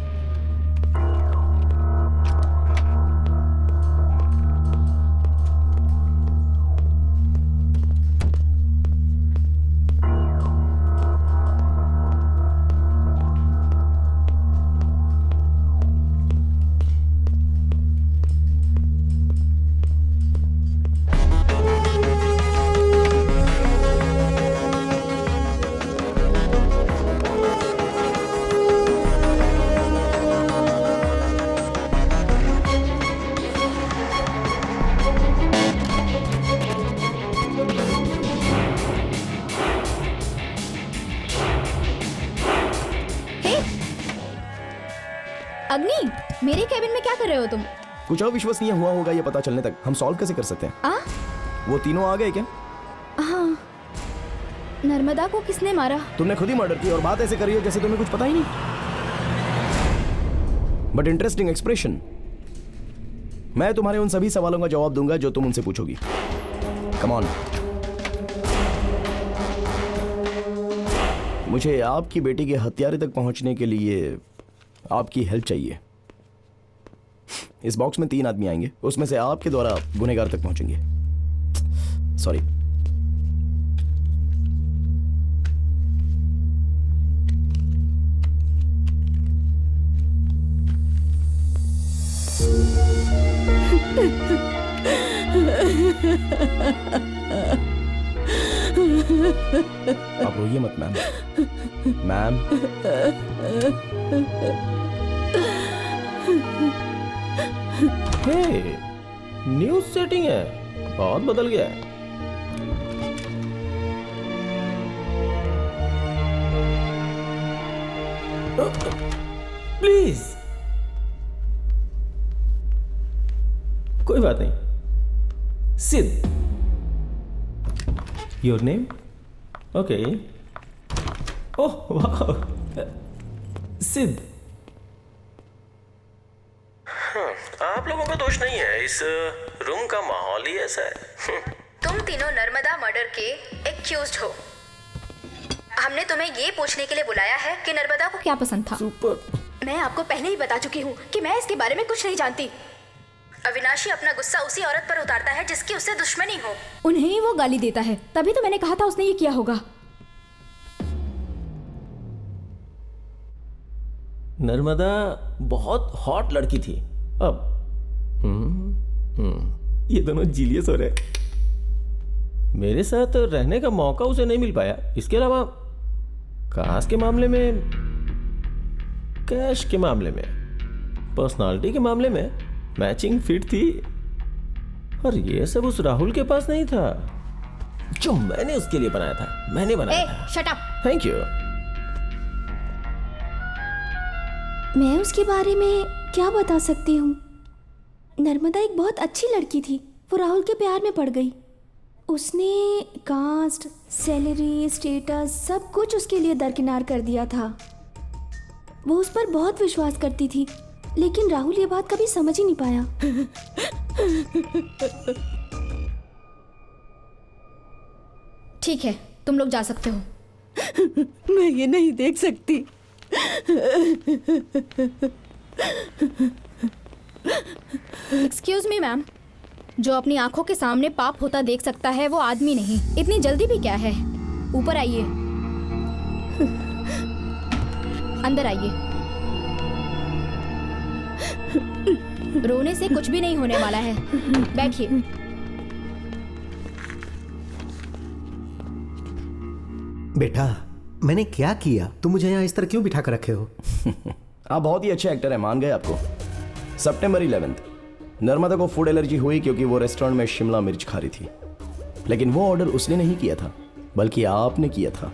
अग्नि, मेरे कैबिन में क्या कर रहे हो तुम? कुछ अविश्वसनीय हुआ होगा ये पता चलने तक हम सॉल्व कैसे कर सकते हैं? वो तीनों आ गए क्या? हाँ। नर्मदा को किसने मारा? तुमने खुद ही मर्डर की और बात ऐसे करी हो जैसे तुम्हें कुछ पता ही नहीं। But interesting expression. मैं तुम्हारे उन सभी सवालों का जवाब दूंगा जो तुम उनसे पूछोगी। Come on. मुझे आपकी बेटी के हत्यारे तक पहुंचने के लिए आपकी हेल्प चाहिए। इस बॉक्स में 3 आदमी आएंगे, उसमें से आपके द्वारा गुनहगार तक पहुंचेंगे। सॉरी। आप रोइए मत मैम। मैम हे, न्यूज सेटिंग है, बहुत बदल गया है। प्लीज, कोई बात नहीं। सिद्ध, योर नेम? ओके। ओह वाह, सिद्ध। आप लोगों का दोष नहीं है, इस रूम का माहौल ही ऐसा है। तुम तीनों नर्मदा मर्डर के एक्यूज्ड हो। हमने तुम्हें ये पूछने के लिए बुलाया है कि नर्मदा को क्या पसंद था। सुपर। मैं आपको पहले ही बता चुकी हूँ कि मैं इसके बारे में कुछ नहीं जानती। अविनाशी अपना गुस्सा उसी औरत पर उतारता है जिसकी उससे दुश्मनी हो। उन्हें ही वो गाली देता है, तभी तो मैंने कहा था उसने ये किया होगा। नर्मदा बहुत हॉट लड़की थी। अब ये दोनों जीलियस हो रहे। मेरे साथ रहने का मौका उसे नहीं मिल पाया। इसके अलावा कास्ट के मामले में, कैश के मामले में, पर्सनालिटी के मामले में मैचिंग फिट थी। और ये सब उस राहुल के पास नहीं था जो मैंने उसके लिए बनाया था। मैंने बनाया था। Shut up. Thank you. मैं उसके बारे में क्या बता सकती हूँ? नर्मदा एक बहुत अच्छी लड़की थी। वो राहुल के प्यार में पड़ गई। उसने कास्ट, सैलरी, स्टेटस सब कुछ उसके लिए दरकिनार कर दिया था। वो उस पर बहुत विश्वास करती थी, लेकिन राहुल ये बात कभी समझ ही नहीं पाया। ठीक है, तुम लोग जा सकते हो। मैं ये नहीं देख सकती। एक्सक्यूज मी मैम, जो अपनी आंखों के सामने पाप होता देख सकता है वो आदमी नहीं। इतनी जल्दी भी क्या है? ऊपर आइए, अंदर आइए। रोने से कुछ भी नहीं होने वाला है, बैठिए। बेटा, मैंने क्या किया? तुम मुझे यहाँ इस तरह क्यों बिठा कर रखे हो? आप बहुत ही अच्छे एक्टर हैं, मान गए आपको। सितंबर 11 नर्मदा को फूड एलर्जी हुई क्योंकि वो रेस्टोरेंट में शिमला मिर्च खा रही थी। लेकिन वो ऑर्डर उसने नहीं किया था, बल्कि आपने किया था।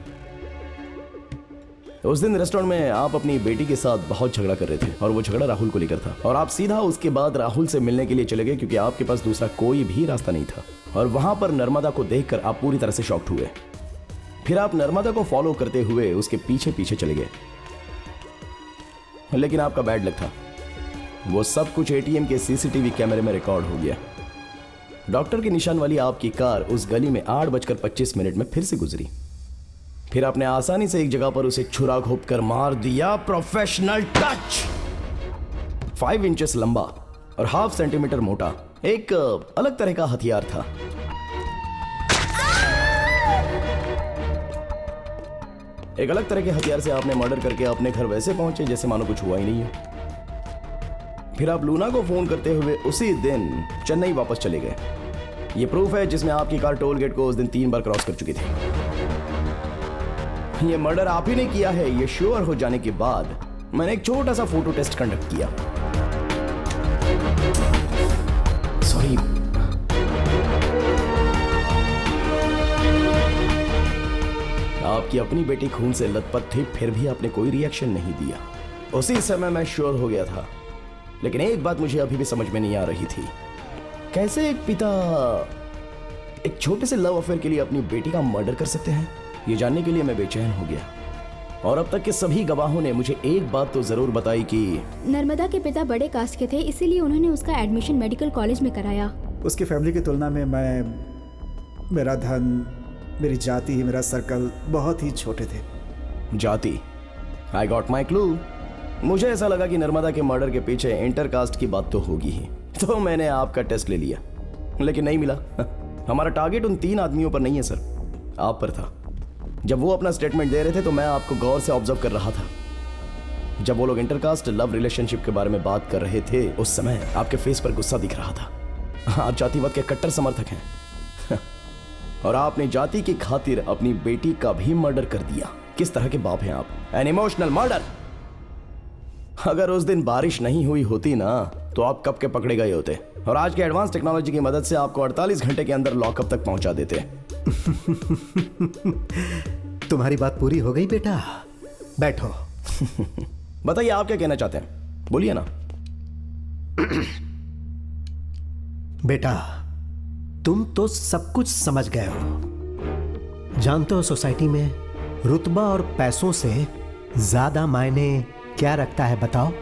उस दिन रेस्टोरेंट में आप अपनी बेटी के साथ बहुत झगड़ा कर रहे थे और वो झगड़ा राहुल को लेकर था। और आप सीधा उसके बाद राहुल से मिलने के लिए चले गए क्योंकि आपके पास दूसरा कोई भी रास्ता नहीं था। और वहां पर नर्मदा को देखकर आप पूरी तरह से शॉक्ड हुए। फिर आप नर्मदा को फॉलो करते हुए उसके पीछे पीछे चले गए। लेकिन आपका बैड लक था, वो सब कुछ एटीएम के सीसीटीवी कैमरे में रिकॉर्ड हो गया। डॉक्टर के निशान वाली आपकी कार उस गली में 8:25 में फिर से गुजरी। फिर आपने आसानी से एक जगह पर उसे छुरा घोंपकर मार दिया। Professional touch. 5 इंचेस लंबा और 1/2 सेंटीमीटर मोटा, एक अलग तरह का हथियार था। एक अलग तरह के हथियार से आपने मर्डर करके अपने घर वैसे पहुंचे जैसे मानो कुछ हुआ ही नहीं है। फिर आप लूना को फोन करते हुए उसी दिन चेन्नई वापस चले गए। यह प्रूफ है जिसमें आपकी कार टोल गेट को उस दिन 3 बार क्रॉस कर चुकी थी। यह मर्डर आप ही ने किया है, यह श्योर हो जाने के बाद मैंने एक छोटा सा फोटो टेस्ट कंडक्ट किया। सॉरी, आपकी अपनी बेटी खून से लथपथ थी, फिर भी आपने कोई रिएक्शन नहीं दिया। उसी समय मैं श्योर हो गया था। लेकिन एक बात मुझे अभी भी समझ में नहीं आ रही थी, कैसे एक पिता एक छोटे से लव अफेयर के लिए अपनी बेटी का मर्डर कर सकते हैं। ये जानने के लिए मैं बेचैन हो गया। और अब तक के सभी गवाहों ने मुझे एक बात तो जरूर बताई कि नर्मदा के पिता बड़े कास्ट के थे, इसीलिए उन्होंने उसका एडमिशन मेडिकल कॉलेज में कराया। उसकी फैमिली की तुलना में मेरा धन, मेरी जाति, मेरा सर्कल बहुत ही छोटे थे। जाति? I got my clue. मुझे ऐसा लगा कि नर्मदा के मर्डर के पीछे इंटरकास्ट की बात तो होगी ही, तो मैंने आपका टेस्ट ले लिया। लेकिन नहीं मिला। हमारा टारगेट उन 3 आदमियों पर नहीं है सर, आप पर था। जब वो अपना स्टेटमेंट दे रहे थे तो मैं आपको गौर से ऑब्जर्व कर रहा था। जब वो लोग इंटरकास्ट लव रिलेशनशिप के बारे में बात कर रहे थे, उस समय आपके फेस पर गुस्सा दिख रहा था। आप जातिवाद के कट्टर समर्थक हैं। और आपने जाति की खातिर अपनी बेटी का भी मर्डर कर दिया। किस तरह के बाप हैं आप? An emotional murder. अगर उस दिन बारिश नहीं हुई होती ना, तो आप कब के पकड़े गए होते और आज के एडवांस टेक्नोलॉजी की मदद से आपको 48 घंटे के अंदर लॉकअप तक पहुंचा देते। तुम्हारी बात पूरी हो गई बेटा, बैठो। बताइए आप क्या कहना चाहते हैं, बोलिए ना। बेटा, तुम तो सब कुछ समझ गए हो। जानते हो सोसाइटी में रुतबा और पैसों से ज्यादा मायने क्या रखता है बताओ?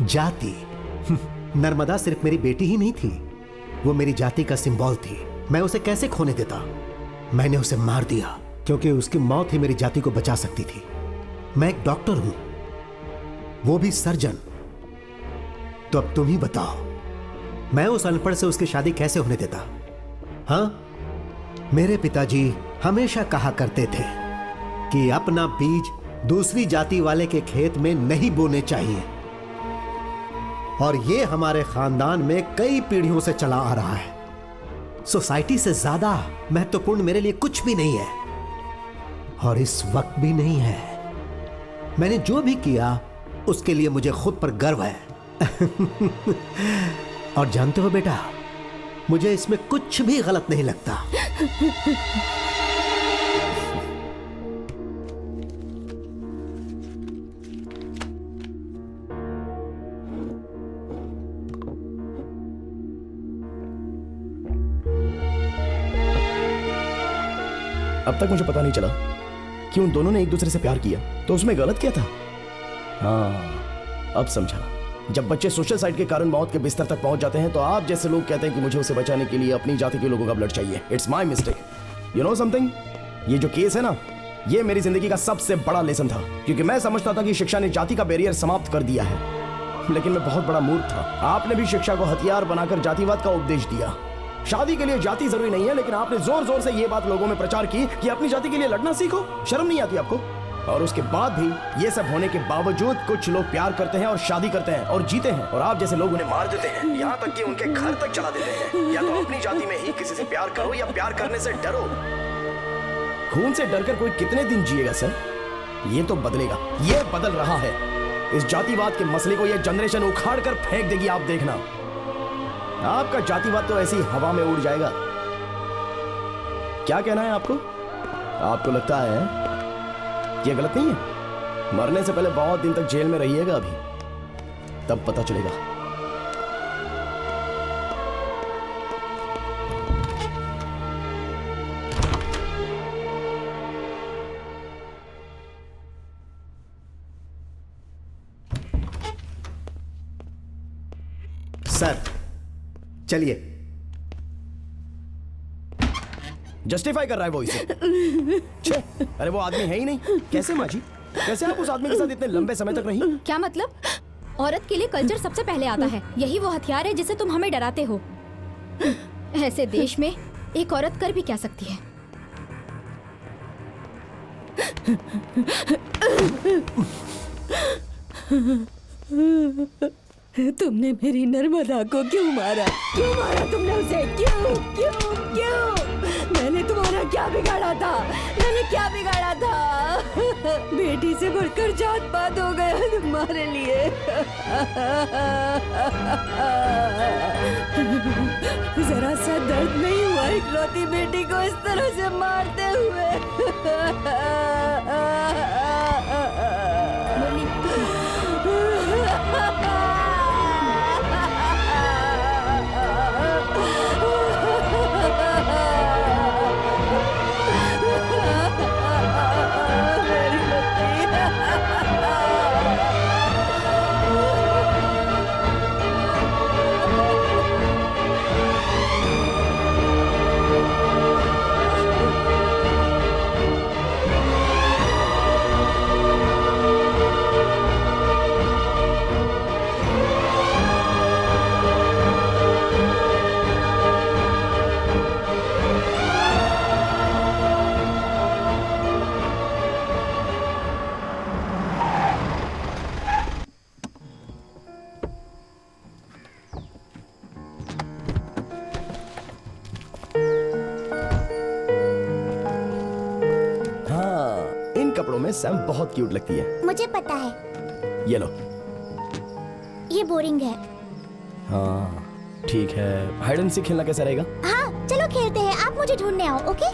जाति। नर्मदा सिर्फ मेरी बेटी ही नहीं थी, वो मेरी जाति का सिंबल थी। मैं उसे कैसे खोने देता? मैंने उसे मार दिया क्योंकि उसकी मौत ही मेरी जाति को बचा सकती थी। मैं एक डॉक्टर हूं, वो भी सर्जन। तो अब तुम ही बताओ, मैं उस अनपढ़ से उसकी शादी कैसे होने देता? हाँ, मेरे पिताजी हमेशा कहा करते थे कि अपना बीज दूसरी जाति वाले के खेत में नहीं बोने चाहिए। और ये हमारे खानदान में कई पीढ़ियों से चला आ रहा है। सोसाइटी से ज्यादा महत्वपूर्ण मेरे लिए कुछ भी नहीं है, और इस वक्त भी नहीं है। मैंने जो भी किया उसके लिए मुझे खुद पर गर्व है। और जानते हो बेटा, मुझे इसमें कुछ भी गलत नहीं लगता। अब तक मुझे पता नहीं चला कि उन दोनों ने एक दूसरे से प्यार किया, तो उसमें गलत क्या था? हाँ, अब समझा। जब बच्चे सोशल साइड के कारण मौत के बिस्तर तक पहुंच जाते हैं, तो आप जैसे लोग कहते हैं कि मुझे उसे बचाने के लिए अपनी जाति के लोगों का ब्लड चाहिए। It's my mistake. You know something, ये जो केस है ना, ये मेरी जिंदगी का सबसे बड़ा लेसन था, क्योंकि मैं समझता था कि शिक्षा ने जाति का बैरियर समाप्त कर दिया है। लेकिन मैं बहुत बड़ा मूर्ख था। आपने भी शिक्षा को हथियार बनाकर जातिवाद का उपदेश दिया। शादी के लिए जाति जरूरी नहीं है, लेकिन आपने जोर जोर से ये बात लोगों में प्रचार की कि अपनी जाति के लिए लड़ना सीखो। शर्म नहीं आती आपको? और उसके बाद भी ये सब होने के बावजूद कुछ लोग प्यार करते हैं और शादी करते हैं और जीते हैं, और आप जैसे लोग उन्हें मार देते हैं, यहाँ तक कि उनके घर तक चला देते हैं। या तो अपनी जाति में ही किसी से प्यार करो या प्यार करने से डरो। खून से डरकर कोई कितने दिन जिएगा सर? ये तो बदलेगा, ये बदल रहा है। इस जातिवाद के मसले को ये जनरेशन उखाड़ कर फेंक देगी, आप देखना। आपका जातिवाद तो ऐसी हवा में उड़ जाएगा। क्या कहना है आपको? आपको लगता है ये गलत नहीं है? मरने से पहले बहुत दिन तक जेल में रहिएगा अभी, तब पता चलेगा। सर चलिए। जस्टिफाई कर रहा है वो इसे। छे, अरे वो आदमी है ही नहीं। कैसे माँ जी? कैसे आप उस आदमी के साथ इतने लंबे समय तक रही? क्या मतलब? औरत के लिए कल्चर सबसे पहले आता है। यही वो हथियार है जिससे तुम हमें डराते हो। ऐसे देश में एक औरत कर भी क्या सकती है? तुमने मेरी नर्मदा को क्यों मारा? क्यों मारा तुमने उसे? क्यों क्यों क्यों? मैंने तुम्हारा क्या बिगाड़ा था? मैंने क्या बिगाड़ा था? बेटी से बढ़कर जात पात हो गया तुम्हारे लिए। जरा सा दर्द नहीं हुआ इकलौती बेटी को इस तरह से मारते हुए? सैम बहुत क्यूट लगती है। मुझे पता है। ये लो। ये बोरिंग है। हाँ ठीक है, हाइड एंड सीक खेलना कैसा रहेगा? हाँ चलो खेलते हैं, आप मुझे ढूंढने आओ, ओके?